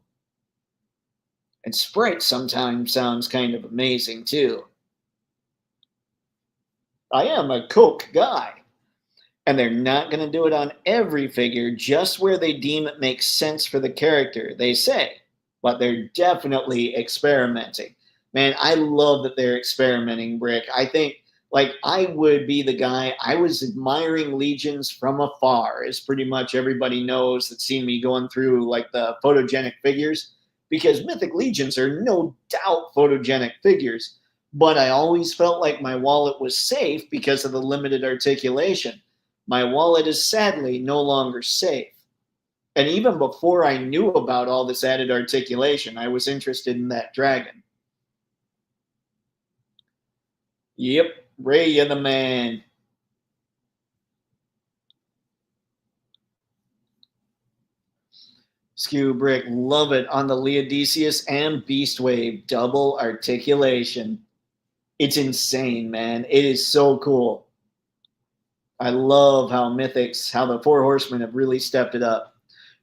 S1: And Sprite sometimes sounds kind of amazing too. I am a Coke guy. And they're not going to do it on every figure, just where they deem it makes sense for the character, they say. But they're definitely experimenting. Man, I love that they're experimenting, Brick. I think, like, I would be the guy, I was admiring Legions from afar, as pretty much everybody knows that's seen me going through, like, the photogenic figures, because Mythic Legions are no doubt photogenic figures. But I always felt like my wallet was safe because of the limited articulation. My wallet is sadly no longer safe. And even before I knew about all this added articulation, I was interested in that dragon. Yep, Ray, you're the man. Skew Brick, love it on the Leodicius and Beastwave. Double articulation. It's insane, man. It is so cool. I love how Mythics, how the Four Horsemen have really stepped it up.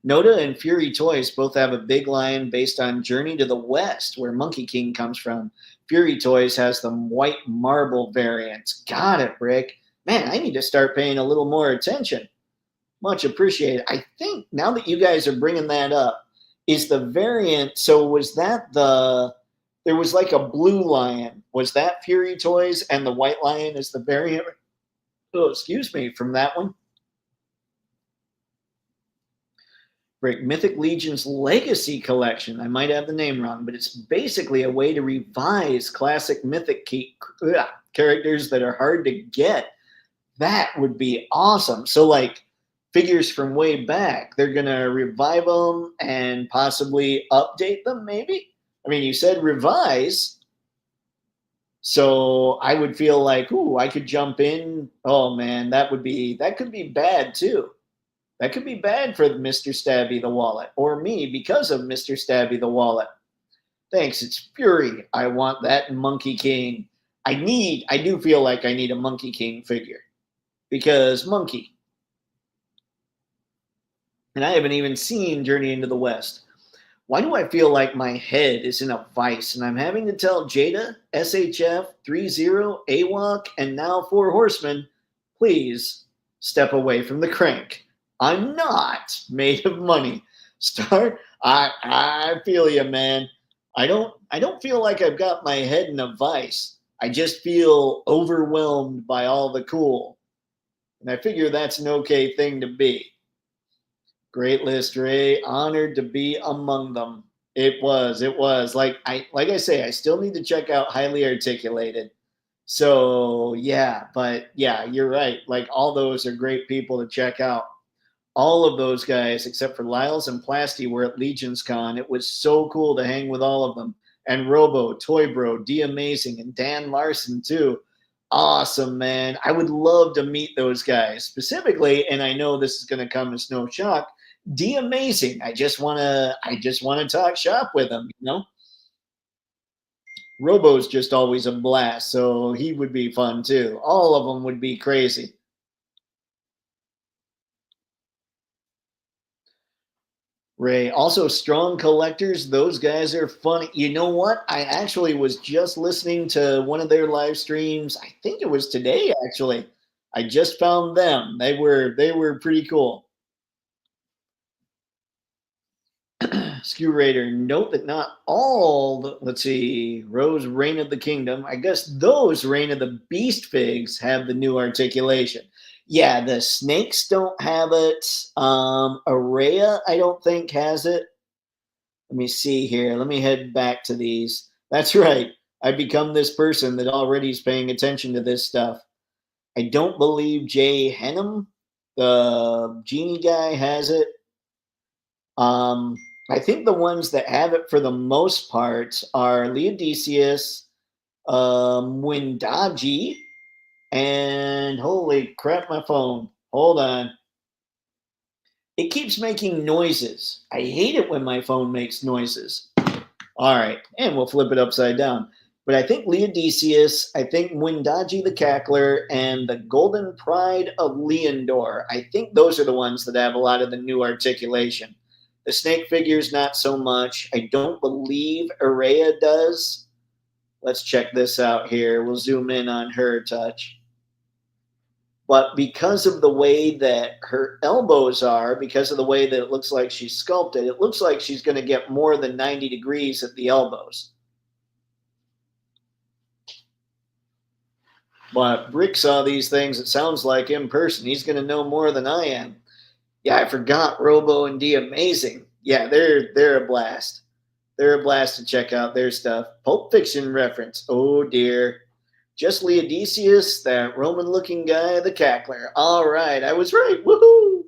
S1: Noda and Fury Toys both have a big line based on Journey to the West, where Monkey King comes from. Fury Toys has the white marble variants. Got it, Brick. Man, I need to start paying a little more attention. Much appreciated. I think now that you guys are bringing that up, is the variant, so was that there was like a blue lion. Was that Fury Toys and the white lion is the variant? Oh, excuse me, from that one? Right, Mythic Legion's Legacy Collection. I might have the name wrong, but it's basically a way to revise classic Mythic characters that are hard to get. That would be awesome. So, like, figures from way back, they're going to revive them and possibly update them, maybe? I mean, you said revise. So I would feel like, ooh, I could jump in. Oh, man, that could be bad, too. That could be bad for Mr. Stabby the Wallet, or me because of Mr. Stabby the Wallet. Thanks, it's Fury. I want that Monkey King. I do feel like I need a Monkey King figure. Because Monkey. And I haven't even seen Journey into the West. Why do I feel like my head is in a vice and I'm having to tell Jada, SHF, 30, AWOC, and now Four Horsemen, please step away from the crank. I'm not made of money. I feel you, man. I don't feel like I've got my head in a vice. I just feel overwhelmed by all the cool. And I figure that's an okay thing to be. Great list, Ray. Honored to be among them. It was. Like I say, I still need to check out Highly Articulated. So yeah, but yeah, you're right. Like all those are great people to check out. All of those guys, except for Lyles and Plasty, were at Legions Con. It was so cool to hang with all of them. And Robo, Toy Bro, D Amazing, and Dan Larson too. Awesome, man. I would love to meet those guys specifically, and I know this is going to come as no shock. D Amazing. I just want to talk shop with him, you know? Robo's just always a blast, so he would be fun too. All of them would be crazy. Ray, also strong collectors, those guys are funny. You know what? I actually was just listening to one of their live streams. I think it was today actually. I just found them. They were pretty cool. Skew Raider, note that not all let's see, Rose Reign of the Kingdom. I guess those Reign of the Beast figs have the new articulation. Yeah, the snakes don't have it. Araya, I don't think has it. Let me see here. Let me head back to these. That's right. I become this person that already is paying attention to this stuff. I don't believe Jay Henham, the genie guy, has it. I think the ones that have it for the most part are Leodicius, Windaji, and holy crap, my phone. Hold on. It keeps making noises. I hate it when my phone makes noises. All right, and we'll flip it upside down. But I think Leodicius, I think Windaji the Cackler, and the Golden Pride of Leondor. I think those are the ones that have a lot of the new articulation. The snake figures, not so much. I don't believe Araya does. Let's check this out here. We'll zoom in on her a touch. But because of the way that her elbows are, because of the way that it looks like she's sculpted, it looks like she's going to get more than 90 degrees at the elbows. But Rick saw these things, it sounds like, in person. He's going to know more than I am. Yeah, I forgot Robo and D Amazing. Yeah, they're a blast. They're a blast to check out their stuff. Pulp Fiction reference. Oh, dear. Just Leodicius, that Roman-looking guy, the cackler. All right, I was right. Woohoo!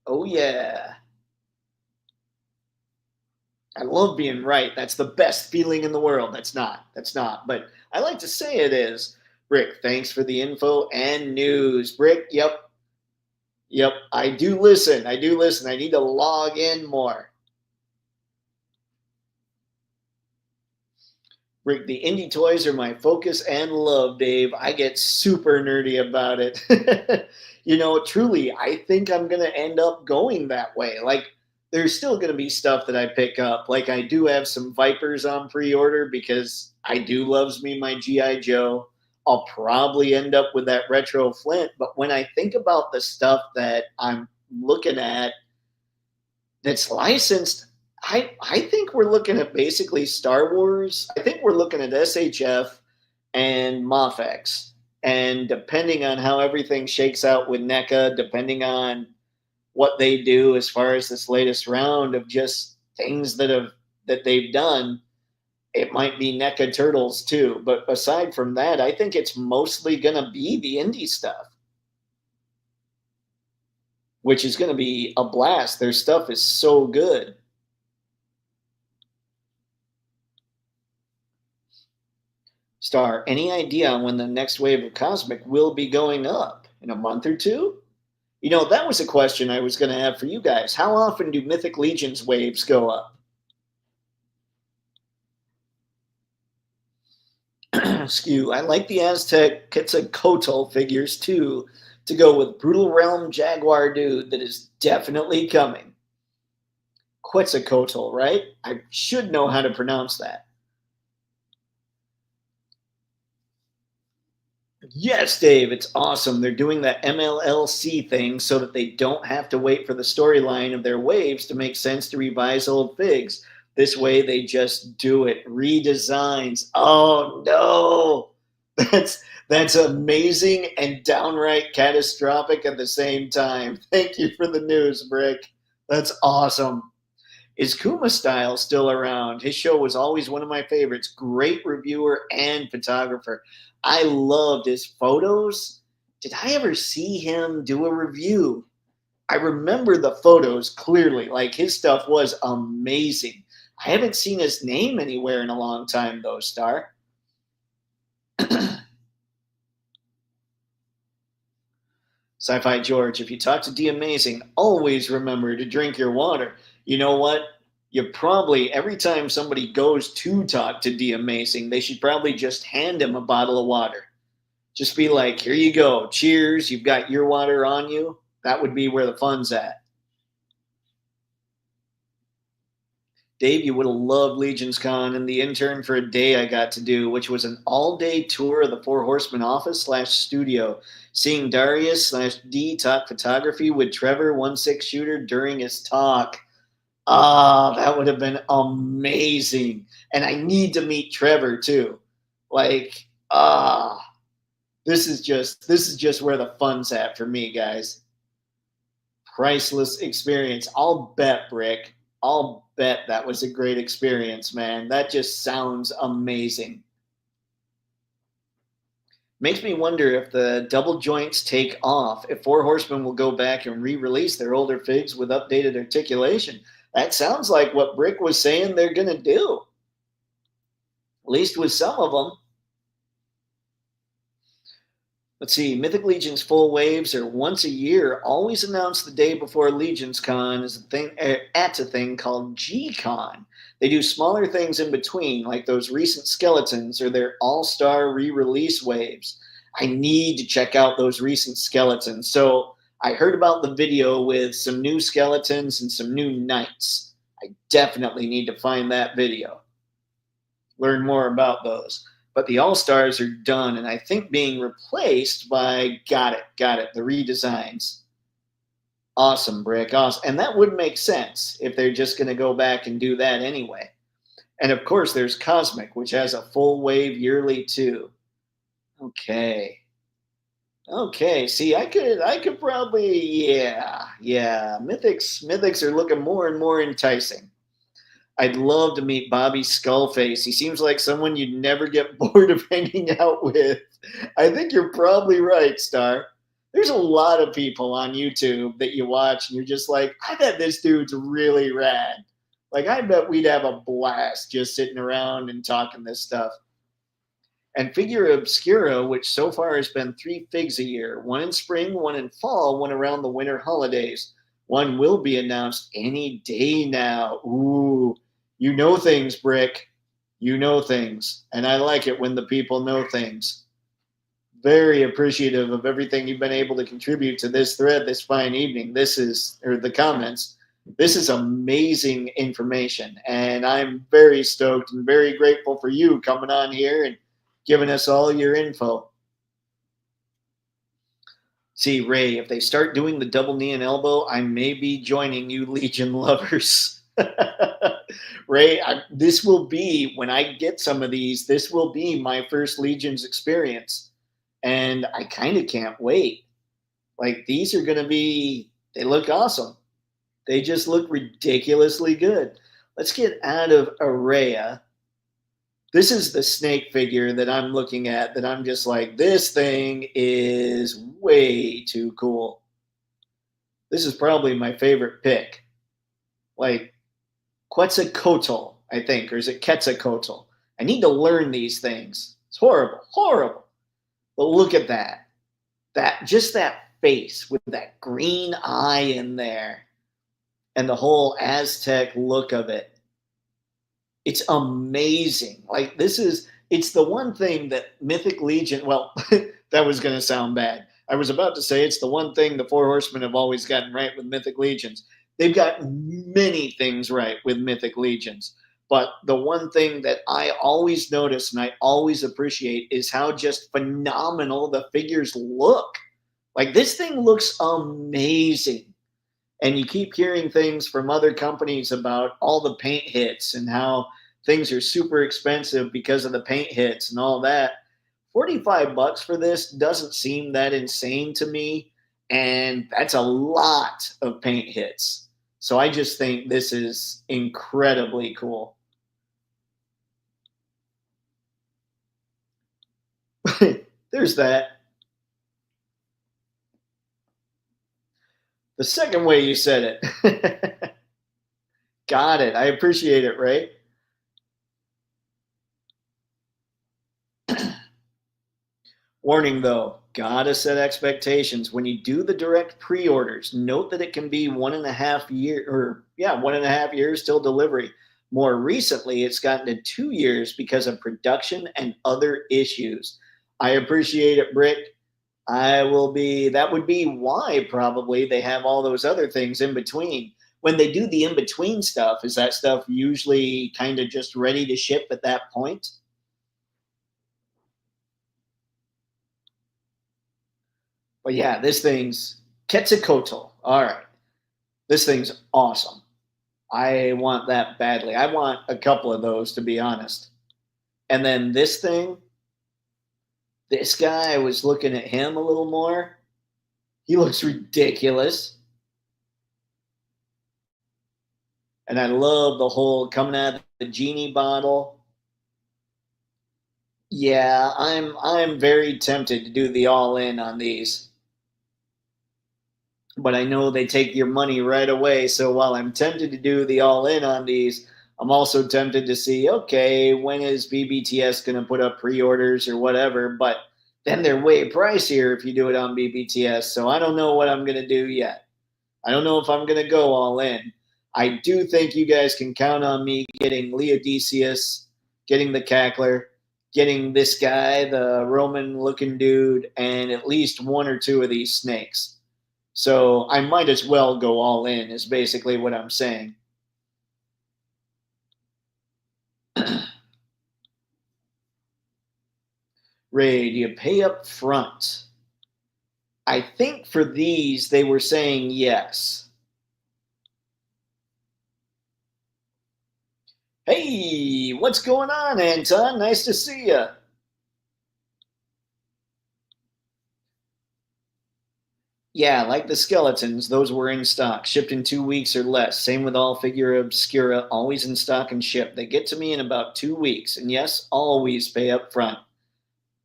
S1: Oh, yeah. I love being right. That's the best feeling in the world. That's not. That's not. But I like to say it is. Brick, thanks for the info and news. Brick, yep. Yep, I do listen. I do listen. I need to log in more. Rick, the indie toys are my focus and love, Dave. I get super nerdy about it. Truly, I think I'm going to end up going that way. Like, there's still going to be stuff that I pick up. Like, I do have some Vipers on pre order because I do loves me my G.I. Joe. I'll probably end up with that retro Flint. But when I think about the stuff that I'm looking at that's licensed, I think we're looking at basically Star Wars. I think we're looking at SHF and Mafex. And depending on how everything shakes out with NECA, depending on what they do as far as this latest round of just things that they've done, it might be NECA Turtles too. But aside from that, I think it's mostly going to be the indie stuff, which is going to be a blast. Their stuff is so good. Star, any idea on when the next wave of Cosmic will be going up? In a month or two? That was a question I was going to have for you guys. How often do Mythic Legion's waves go up? Skew, I like the Aztec Quetzalcoatl figures too, to go with Brutal Realm Jaguar Dude that is definitely coming. Quetzalcoatl, right? I should know how to pronounce that. Yes, Dave, it's awesome. They're doing that MLLC thing so that they don't have to wait for the storyline of their waves to make sense to revise old figs. This way, they just do it. Redesigns. Oh no, that's amazing and downright catastrophic at the same time. Thank you for the news, Brick. That's awesome. Is Kuma Style still around? His show was always one of my favorites. Great reviewer and photographer. I loved his photos. Did I ever see him do a review? I remember the photos clearly. Like, his stuff was amazing. I haven't seen his name anywhere in a long time, though, Star. Sci-Fi George, if you talk to D Amazing, always remember to drink your water. You know what? You probably, every time somebody goes to talk to D Amazing, they should probably just hand him a bottle of water. Just be like, here you go. Cheers. You've got your water on you. That would be where the fun's at. Dave, you would have loved Legion's Con and the intern for a day I got to do, which was an all-day tour of the Four Horsemen office / studio, seeing Darius / D talk photography with Trevor 1/6 shooter during his talk. Ah, that would have been amazing. And I need to meet Trevor too. Like, this is just where the fun's at for me, guys. Priceless experience. I'll bet, Brick. I'll bet that was a great experience, man. That just sounds amazing. Makes me wonder if the double joints take off, if Four Horsemen will go back and re-release their older figs with updated articulation. That sounds like what Brick was saying they're going to do. At least with some of them. Let's see, Mythic Legion's full waves are once a year, always announced the day before Legion's Con is at a thing called G-Con. They do smaller things in between, like those recent skeletons or their all-star re-release waves. I need to check out those recent skeletons. So I heard about the video with some new skeletons and some new knights. I definitely need to find that video, learn more about those. But the All Stars are done, and I think being replaced by got it, the redesigns. Awesome, Brick, awesome. And that would make sense if they're just going to go back and do that anyway. And of course, there's Cosmic, which has a full wave yearly too. Okay. Okay. See, I could probably, yeah. Mythics are looking more and more enticing. I'd love to meet Bobby Skullface. He seems like someone you'd never get bored of hanging out with. I think you're probably right, Star. There's a lot of people on YouTube that you watch and you're just like, I bet this dude's really rad. Like, I bet we'd have a blast just sitting around and talking this stuff. And Figure Obscura, which so far has been 3 figs a year, one in spring, one in fall, one around the winter holidays. One will be announced any day now. Ooh, you know things, Brick. You know things. And I like it when the people know things. Very appreciative of everything you've been able to contribute to this thread this fine evening. Or the comments. This is amazing information. And I'm very stoked and very grateful for you coming on here and giving us all your info. See, Ray, if they start doing the double knee and elbow, I may be joining you Legion lovers. Ray, this will be, when I get some of these, this will be my first Legions experience. And I kind of can't wait. Like, these are going to be, they look awesome. They just look ridiculously good. Let's get out of Araya. This is the snake figure that I'm looking at that I'm just like, this thing is way too cool. This is probably my favorite pick. Like, Quetzalcoatl, I think, or is it Quetzalcoatl? I need to learn these things. It's horrible, horrible. But look at that. Just that face with that green eye in there and the whole Aztec look of it. It's amazing. Like, it's the one thing that Mythic Legion, well, that was going to sound bad. I was about to say it's the one thing the Four Horsemen have always gotten right with Mythic Legions. They've got many things right with Mythic Legions. But the one thing that I always notice and I always appreciate is how just phenomenal the figures look. Like, this thing looks amazing. And you keep hearing things from other companies about all the paint hits and how things are super expensive because of the paint hits and all that. $45 for this doesn't seem that insane to me. And that's a lot of paint hits. So I just think this is incredibly cool. There's that. The second way you said it. Got it. I appreciate it, Ray. Warning though, gotta set expectations. When you do the direct pre-orders, note that it can be 1.5 years till delivery. More recently, it's gotten to 2 years because of production and other issues. I appreciate it, Brick. That would be why probably they have all those other things in between. When they do the in-between stuff, is that stuff usually kind of just ready to ship at that point? But yeah, this thing's Quetzalcoatl. All right. This thing's awesome. I want that badly. I want a couple of those, to be honest. And then this thing, this guy, I was looking at him a little more. He looks ridiculous. And I love the whole coming out of the genie bottle. Yeah, I'm very tempted to do the all-in on these. But I know they take your money right away. So while I'm tempted to do the all-in on these, I'm also tempted to see, okay, when is BBTS going to put up pre-orders or whatever? But then they're way pricier if you do it on BBTS. So I don't know what I'm going to do yet. I don't know if I'm going to go all in. I do think you guys can count on me getting Leodicius, getting the Cackler, getting this guy, the Roman-looking dude, and at least one or two of these snakes. So I might as well go all in, is basically what I'm saying. Ray, do you pay up front? I think for these, they were saying yes. Hey, what's going on, Anton? Nice to see you. Yeah, like the skeletons, those were in stock, shipped in 2 weeks or less. Same with all figure obscura, always in stock and shipped. They get to me in about 2 weeks. And yes, always pay up front.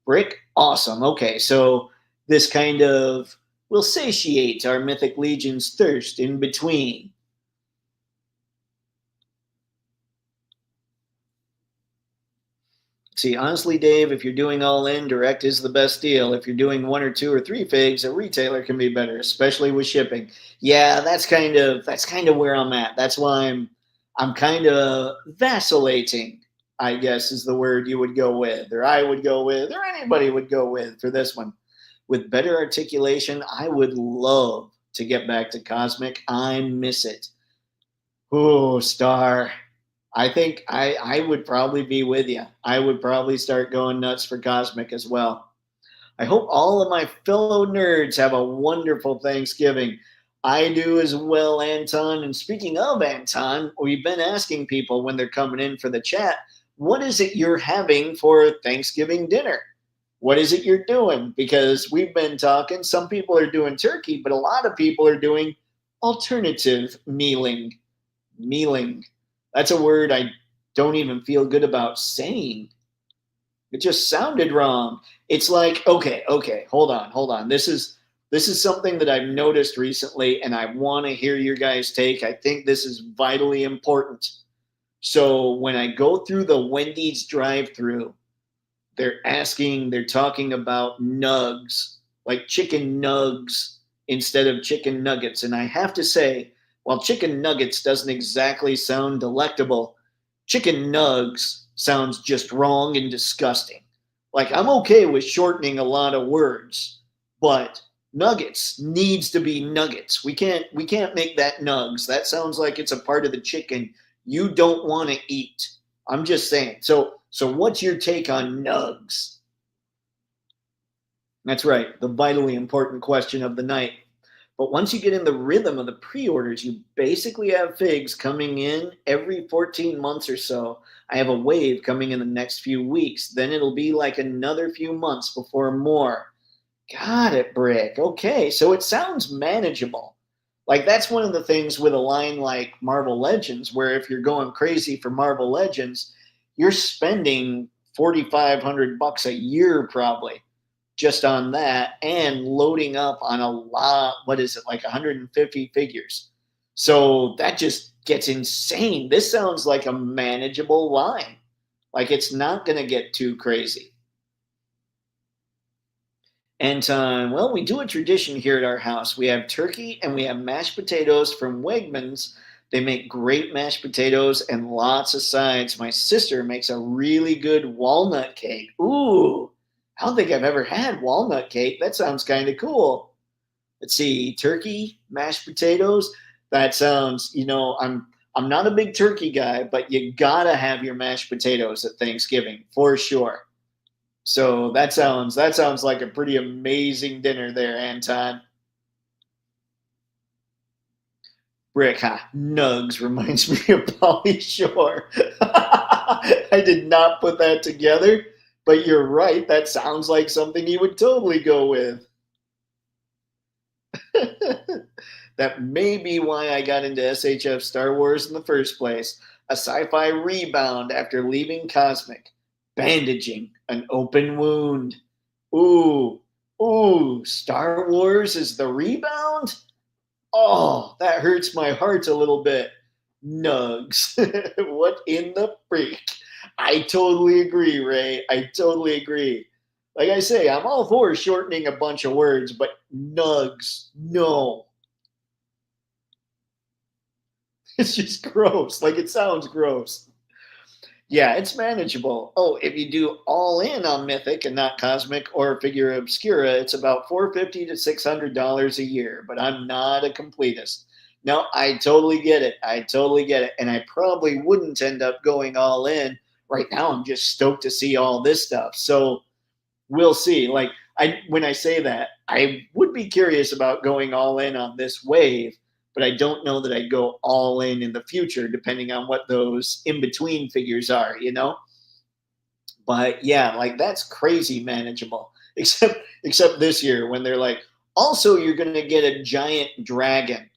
S1: Brick, awesome. Okay, so this kind of will satiate our Mythic Legion's thirst in between. See, honestly, Dave, if you're doing all in, direct is the best deal. If you're doing one or two or three figs, a retailer can be better, especially with shipping. Yeah, that's kind of where I'm at. That's why I'm kind of vacillating, I guess is the word you would go with, or I would go with, or anybody would go with for this one. With better articulation, I would love to get back to Cosmic. I miss it. Oh, Star. I think I would probably be with you. I would probably start going nuts for Cosmic as well. I hope all of my fellow nerds have a wonderful Thanksgiving. I do as well, Anton. And speaking of Anton, we've been asking people when they're coming in for the chat, what is it you're having for Thanksgiving dinner? What is it you're doing? Because we've been talking, some people are doing turkey, but a lot of people are doing alternative mealing. Mealing. That's a word I don't even feel good about saying. It just sounded wrong. It's like, okay, hold on. This is something that I've noticed recently, and I want to hear your guys' take. I think this is vitally important. So when I go through the Wendy's drive-through, they're talking about nugs, like chicken nugs instead of chicken nuggets. And I have to say, while chicken nuggets doesn't exactly sound delectable, chicken nugs sounds just wrong and disgusting. Like I'm okay with shortening a lot of words, but nuggets needs to be nuggets. We can't make that nugs. That sounds like it's a part of the chicken you don't want to eat. I'm just saying. So what's your take on nugs? That's right, the vitally important question of the night. But once you get in the rhythm of the pre-orders, you basically have figs coming in every 14 months or so. I have a wave coming in the next few weeks. Then it'll be like another few months before more. Got it, Brick. Okay, so it sounds manageable. Like that's one of the things with a line like Marvel Legends, where if you're going crazy for Marvel Legends, you're spending $4,500 a year probably just on that and loading up on a lot. What is it, like 150 figures? So that just gets insane. This sounds like a manageable line. Like it's not going to get too crazy. And well, we do a tradition here at our house. We have turkey and we have mashed potatoes from Wegmans. They make great mashed potatoes and lots of sides. My sister makes a really good walnut cake. Ooh, I don't think I've ever had walnut cake. That sounds kind of cool. Let's see, turkey, mashed potatoes. That sounds, I'm not a big turkey guy, but you gotta have your mashed potatoes at Thanksgiving for sure. So that sounds like a pretty amazing dinner there, Anton. Brick, ha, Nugs reminds me of Polly Shore. I did not put that together, but you're right. That sounds like something you would totally go with. That may be why I got into SHF Star Wars in the first place. A sci-fi rebound after leaving Cosmic. Bandaging an open wound. Ooh, Star Wars is the rebound? Oh, that hurts my heart a little bit. Nugs. What in the freak? I totally agree, Ray. I totally agree. Like I say, I'm all for shortening a bunch of words, but nugs, no. It's just gross. Like it sounds gross. Yeah, it's manageable. Oh, if you do all in on Mythic and not Cosmic or Figure Obscura, it's about $450 to $600 a year. But I'm not a completist. No, I totally get it. I totally get it. And I probably wouldn't end up going all in. Right now, I'm just stoked to see all this stuff. So we'll see. Like when I say that, I would be curious about going all in on this wave, but I don't know that I'd go all in the future, depending on what those in between figures are, you know. But yeah, like that's crazy manageable. Except this year when they're like, also you're gonna get a giant dragon.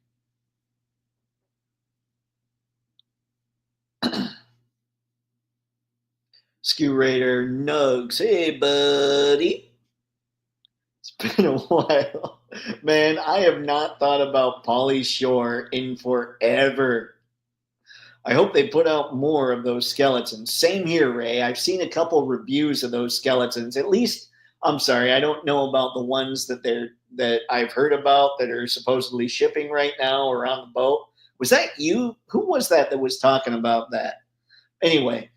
S1: Skew Raider Nugs, hey buddy. It's been a while. Man, I have not thought about Pauly Shore in forever. I hope they put out more of those skeletons. Same here, Ray. I've seen a couple reviews of those skeletons. At least, I'm sorry, I don't know about the ones that I've heard about that are supposedly shipping right now or on the boat. Was that you? Who was that was talking about that? Anyway,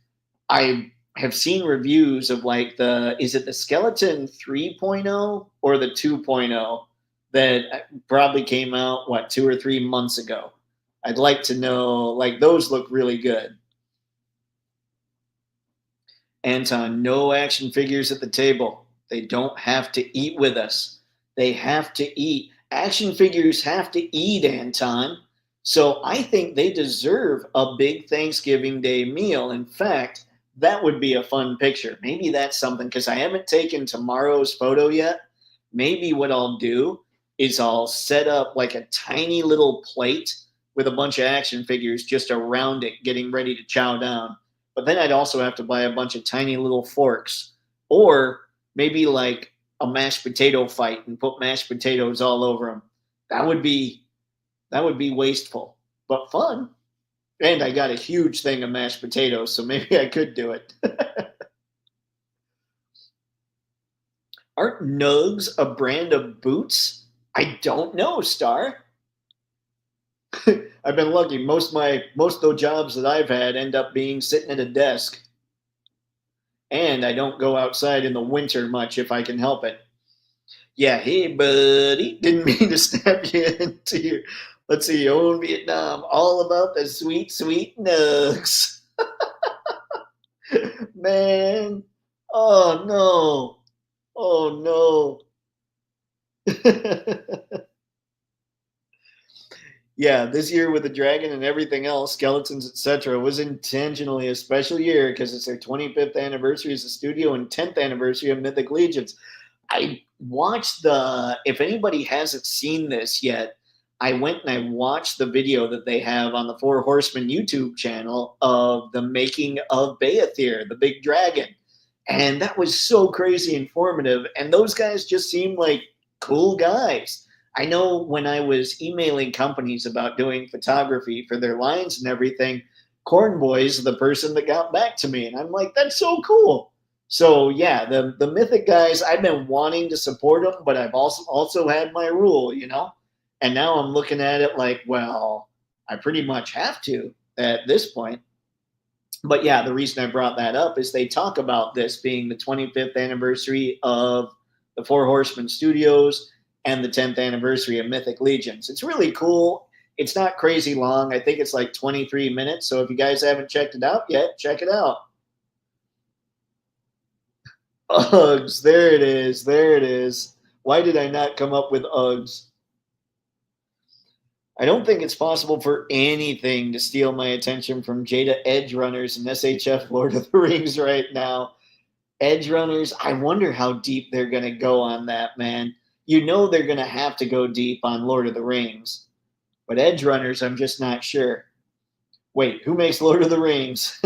S1: I have seen reviews of like is it the skeleton 3.0 or the 2.0 that probably came out what 2 or 3 months ago. I'd like to know, like those look really good. Anton, no action figures at the table. They don't have to eat with us. They have to eat. Action figures have to eat, Anton. So I think they deserve a big Thanksgiving Day meal. In fact, that would be a fun picture. Maybe that's something because I haven't taken tomorrow's photo yet. Maybe what I'll do is I'll set up like a tiny little plate with a bunch of action figures just around it, getting ready to chow down. But then I'd also have to buy a bunch of tiny little forks, or maybe like a mashed potato fight and put mashed potatoes all over them. That would be wasteful, but fun. And I got a huge thing of mashed potatoes, so maybe I could do it. Aren't Nugs a brand of boots? I don't know, Star. I've been lucky. Most of the jobs that I've had end up being sitting at a desk. And I don't go outside in the winter much if I can help it. Yeah, hey buddy. Didn't mean to snap you into your let's see, own Vietnam. All about the sweet, sweet nugs. Man. Oh no. Oh no. Yeah, this year with the dragon and everything else, skeletons, etc., was intentionally a special year because it's their 25th anniversary as a studio and 10th anniversary of Mythic Legions. I watched if anybody hasn't seen this yet, I went and I watched the video that they have on the Four Horsemen YouTube channel of the making of Beathir, the big dragon. And that was so crazy informative. And those guys just seemed like cool guys. I know when I was emailing companies about doing photography for their lines and everything, Corn Boy's the person that got back to me. And I'm like, that's so cool. So yeah, the Mythic guys, I've been wanting to support them, but I've also had my rule, you know? And now I'm looking at it like, well, I pretty much have to at this point. But yeah, the reason I brought that up is they talk about this being the 25th anniversary of the Four Horsemen Studios and the 10th anniversary of Mythic Legions. It's really cool. It's not crazy long. I think it's like 23 minutes. So if you guys haven't checked it out yet, check it out. Uggs. There it is. There it is. Why did I not come up with Uggs? I don't think it's possible for anything to steal my attention from Jada Edge Runners and SHF Lord of the Rings right now. Edge Runners, I wonder how deep they're going to go on that, man. You know they're going to have to go deep on Lord of the Rings. But Edge Runners, I'm just not sure. Wait, who makes Lord of the Rings?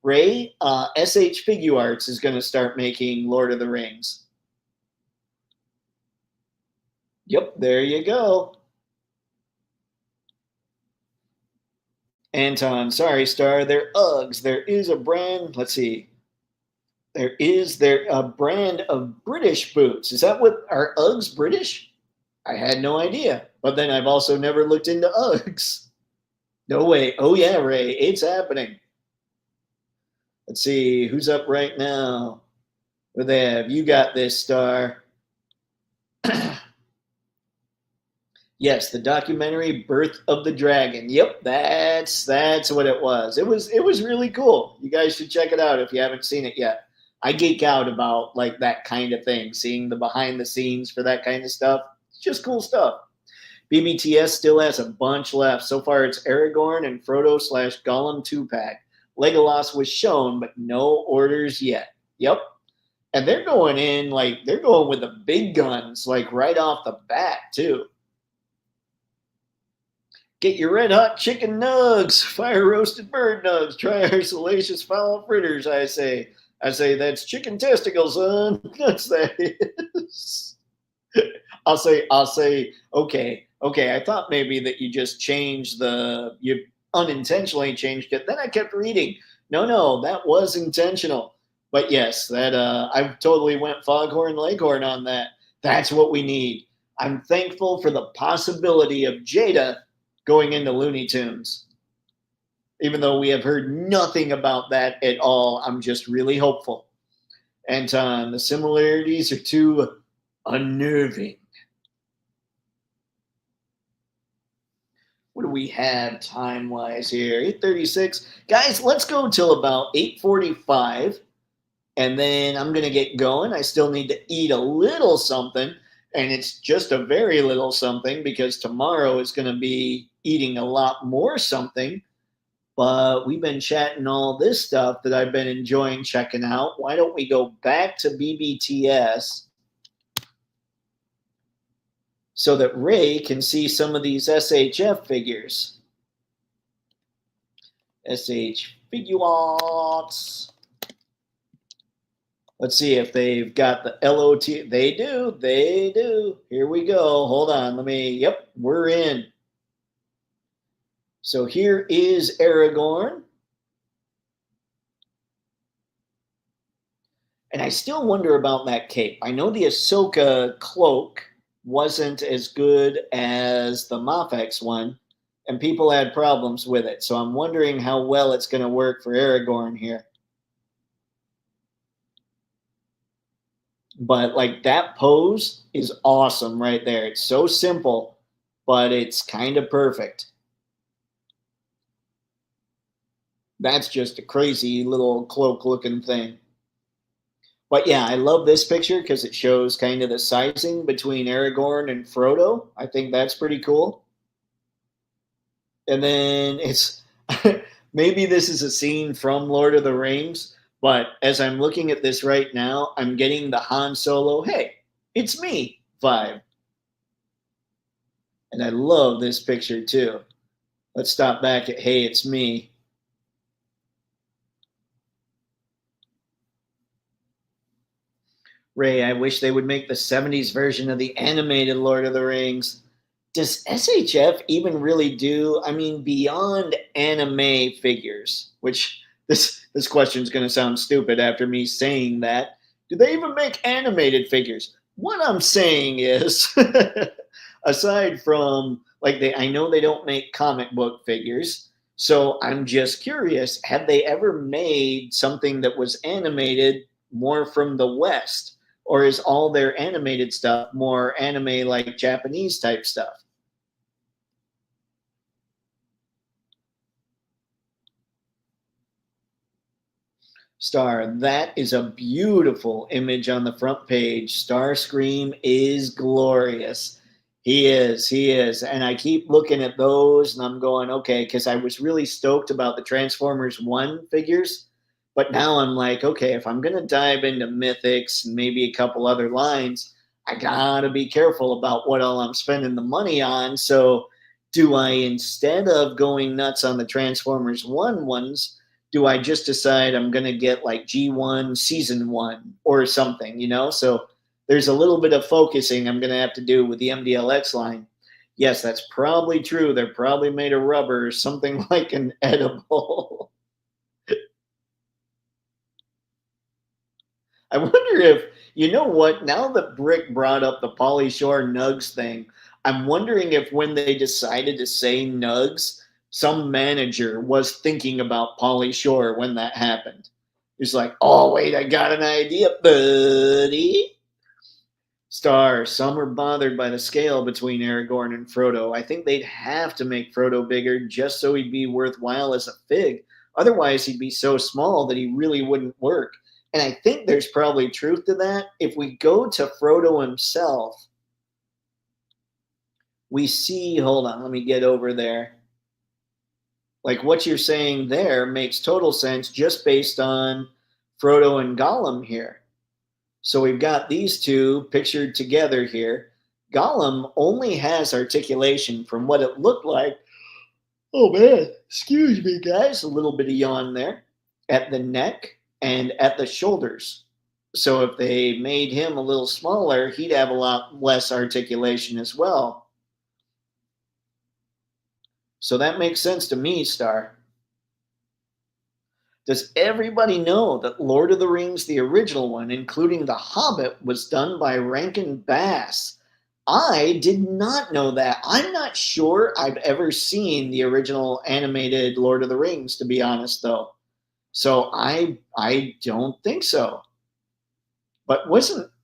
S1: Ray, SH Figuarts is going to start making Lord of the Rings. Yep, there you go. Anton, sorry, Star, they're Uggs. There is a brand, let's see. There a brand of British boots. Is that what are Uggs British? I had no idea. But then I've also never looked into Uggs. No way. Oh yeah, Ray, it's happening. Let's see who's up right now. What they have? You got this, Star. Yes, the documentary Birth of the Dragon. Yep, that's what it was. It was really cool. You guys should check it out if you haven't seen it yet. I geek out about like that kind of thing, seeing the behind the scenes for that kind of stuff. It's just cool stuff. BBTS still has a bunch left. So far, it's Aragorn and Frodo slash Gollum 2-pack. Legolas was shown, but no orders yet. Yep. And they're going in like they're going with the big guns, like right off the bat, too. Get your red hot chicken nugs, fire roasted bird nugs. Try our salacious fowl fritters, I say. I say, that's chicken testicles, son. That's that is. I'll say, okay. I thought maybe that you just changed you unintentionally changed it. Then I kept reading. No, that was intentional. But yes, that I totally went foghorn leghorn on that. That's what we need. I'm thankful for the possibility of Jada going into Looney Tunes. Even though we have heard nothing about that at all, I'm just really hopeful. Anton, the similarities are too unnerving. What do we have time-wise here? 8:36. Guys, let's go till about 8:45, and then I'm going to get going. I still need to eat a little something, and it's just a very little something because tomorrow is going to be eating a lot more something. But we've been chatting all this stuff that I've been enjoying checking out. Why don't we go back to BBTS so that Ray can see some of these SHF figures. SH Figuarts. Let's see if they've got the LOT. They do. Here we go. Hold on. Yep, we're in. So here is Aragorn. And I still wonder about that cape. I know the Ahsoka cloak wasn't as good as the Mafex one, and people had problems with it. So I'm wondering how well it's going to work for Aragorn here. But like that pose is awesome right there. It's so simple, but it's kind of perfect. That's just a crazy little cloak looking thing. But yeah, I love this picture because it shows kind of the sizing between Aragorn and Frodo. I think that's pretty cool. And then it's maybe this is a scene from Lord of the Rings, but as I'm looking at this right now, I'm getting the Han Solo, hey, it's me vibe. And I love this picture too. Let's stop back at, hey, it's me. Ray, I wish they would make the 70s version of the animated Lord of the Rings. Does SHF even really do, I mean, beyond anime figures, which this question is going to sound stupid after me saying that. Do they even make animated figures? What I'm saying is, aside from, like, I know they don't make comic book figures, so I'm just curious, have they ever made something that was animated more from the West? Or is all their animated stuff more anime like Japanese type stuff? Star, that is a beautiful image on the front page. Starscream is glorious. He is. And I keep looking at those and I'm going, okay, because I was really stoked about the Transformers 1 figures. But now I'm like, okay, if I'm going to dive into Mythics and maybe a couple other lines, I got to be careful about what all I'm spending the money on. So do I, instead of going nuts on the Transformers 1 ones, do I just decide I'm going to get like G1 season 1 or something, So there's a little bit of focusing I'm going to have to do with the MDLX line. Yes, that's probably true. They're probably made of rubber or something like an edible. I wonder if, you know what, now that Brick brought up the Pauly Shore Nugs thing, I'm wondering if when they decided to say Nugs, some manager was thinking about Pauly Shore when that happened. He's like, oh, wait, I got an idea, buddy. Star, some are bothered by the scale between Aragorn and Frodo. I think they'd have to make Frodo bigger just so he'd be worthwhile as a fig. Otherwise, he'd be so small that he really wouldn't work. And I think there's probably truth to that. If we go to Frodo himself, we see, hold on, let me get over there. Like what you're saying there makes total sense just based on Frodo and Gollum here. So we've got these two pictured together here. Gollum only has articulation from what it looked like. Oh man, excuse me, guys. A little bit of yawn there at the neck and at the shoulders. So if they made him a little smaller, he'd have a lot less articulation as well. So that makes sense to me, Star. Does everybody know that Lord of the Rings, the original one, including The Hobbit, was done by Rankin Bass? I did not know that. I'm not sure I've ever seen the original animated Lord of the Rings, to be honest, though. So I don't think so. But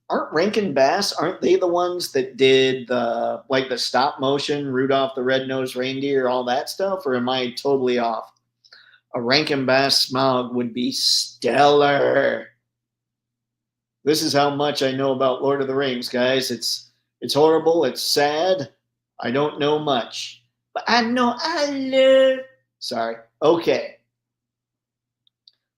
S1: aren't Rankin Bass, aren't they the ones that did the stop motion Rudolph the Red-Nosed Reindeer, all that stuff? Or am I totally off? A Rankin Bass Smaug would be stellar. This is how much I know about Lord of the Rings, guys. It's horrible. It's sad. I don't know much. But I know I love... Sorry. Okay.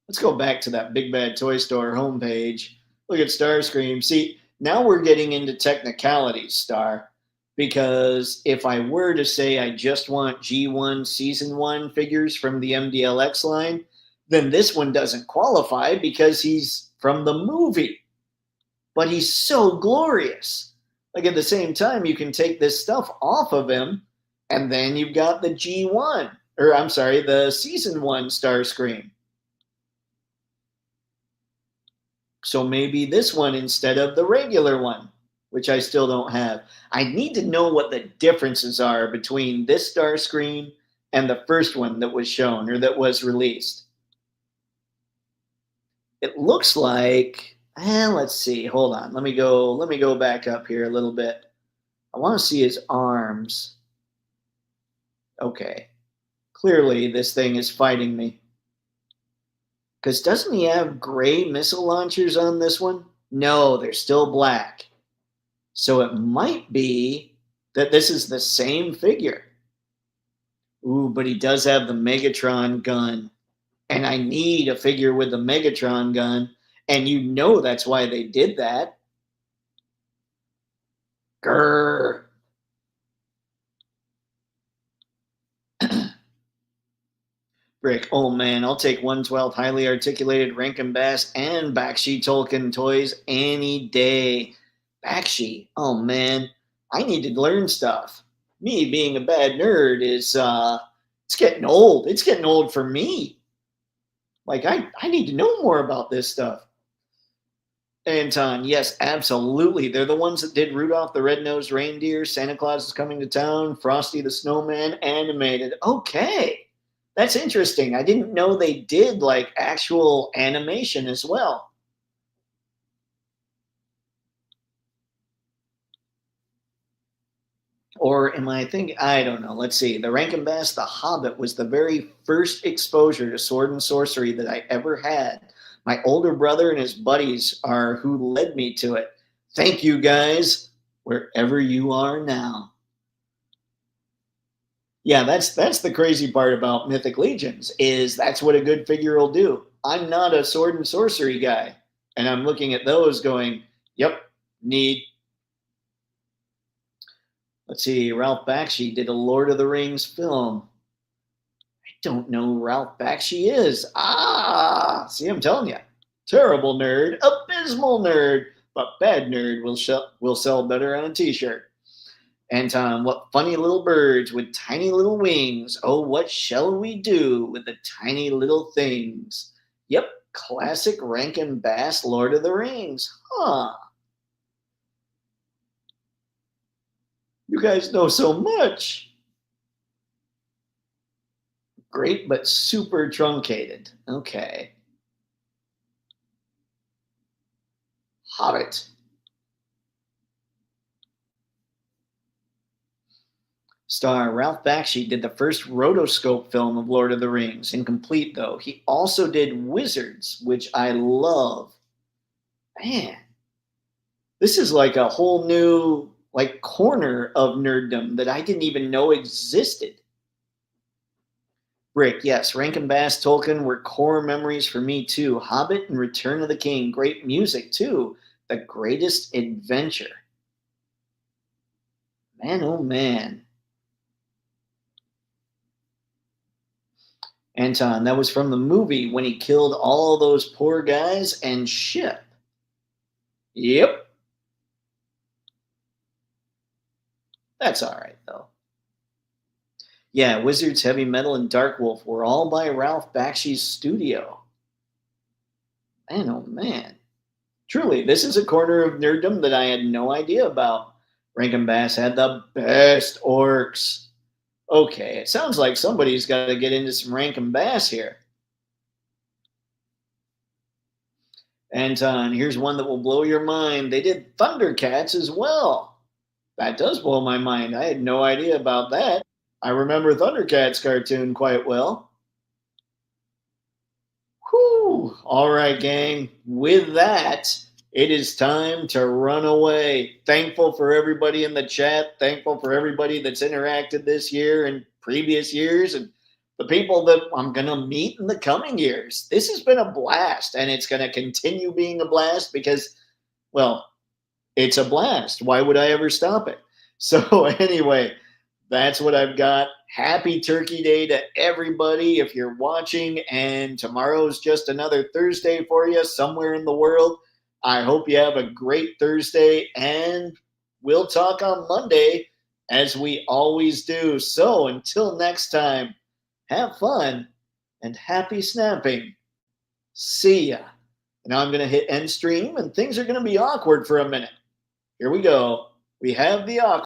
S1: Let's go back to that Big Bad Toy Store homepage. Look at Starscream. See, now we're getting into technicalities, Star. Because if I were to say I just want G1 Season 1 figures from the MDLX line, then this one doesn't qualify because he's from the movie. But he's so glorious. Like at the same time, you can take this stuff off of him, and then you've got the G1, or I'm sorry, the Season 1 Starscream. So maybe this one instead of the regular one, which I still don't have. I need to know what the differences are between this Starscream and the first one that was shown or that was released. It looks like, let's see, hold on. Let me go back up here a little bit. I want to see his arms. Okay. Clearly this thing is fighting me. Because doesn't he have gray missile launchers on this one? No, they're still black. So it might be that this is the same figure. Ooh, but he does have the Megatron gun. And I need a figure with the Megatron gun. And you know that's why they did that. Grrr. Brick, oh man, I'll take 1/12 highly articulated Rankin Bass and Bakshi Tolkien toys any day. Bakshi, oh man, I need to learn stuff. Me being a bad nerd is, it's getting old. It's getting old for me. Like, I need to know more about this stuff. Anton, yes, absolutely. They're the ones that did Rudolph the Red-Nosed Reindeer, Santa Claus is Coming to Town, Frosty the Snowman, animated. Okay. That's interesting. I didn't know they did like actual animation as well. Or am I thinking? I don't know. Let's see. The Rankin Bass, The Hobbit was the very first exposure to sword and sorcery that I ever had. My older brother and his buddies are who led me to it. Thank you guys, wherever you are now. Yeah, that's the crazy part about Mythic Legions is that's what a good figure will do. I'm not a sword and sorcery guy, and I'm looking at those going, yep, need. Let's see, Ralph Bakshi did a Lord of the Rings film. I don't know who Ralph Bakshi is. See, I'm telling you, terrible nerd, abysmal nerd, but bad nerd will sell better on a t-shirt. Anton, what funny little birds with tiny little wings. Oh, what shall we do with the tiny little things? Yep, classic Rankin Bass Lord of the Rings. Huh. You guys know so much. Great, but super truncated. Okay. Hobbit. Star Ralph Bakshi did the first rotoscope film of Lord of the Rings, incomplete though. He also did Wizards, which I love. Man, this is like a whole new like corner of nerddom that I didn't even know existed. Rick, yes, Rankin Bass, Tolkien were core memories for me too. Hobbit and Return of the King, great music too. The Greatest Adventure. Man, oh man. Anton, that was from the movie when he killed all those poor guys and Ship. Yep, that's all right though. Yeah, Wizards, Heavy Metal, and Dark Wolf were all by Ralph Bakshi's studio. Man, oh man. Truly, this is a corner of nerddom that I had no idea about. Rankin Bass had the best orcs. Okay, it sounds like somebody's got to get into some Rankin Bass here. Anton, here's one that will blow your mind. They did Thundercats as well. That does blow my mind. I had no idea about that. I remember Thundercats cartoon quite well. Whew. All right, gang. With that, it is time to run away. Thankful for everybody in the chat. Thankful for everybody that's interacted this year and previous years and the people that I'm going to meet in the coming years. This has been a blast and it's going to continue being a blast because, well, it's a blast. Why would I ever stop it? So, anyway, that's what I've got. Happy Turkey Day to everybody if you're watching, and tomorrow's just another Thursday for you somewhere in the world. I hope you have a great Thursday, and we'll talk on Monday as we always do. So until next time, have fun and happy snapping. See ya. Now I'm going to hit end stream, and things are going to be awkward for a minute. Here we go. We have the awkward.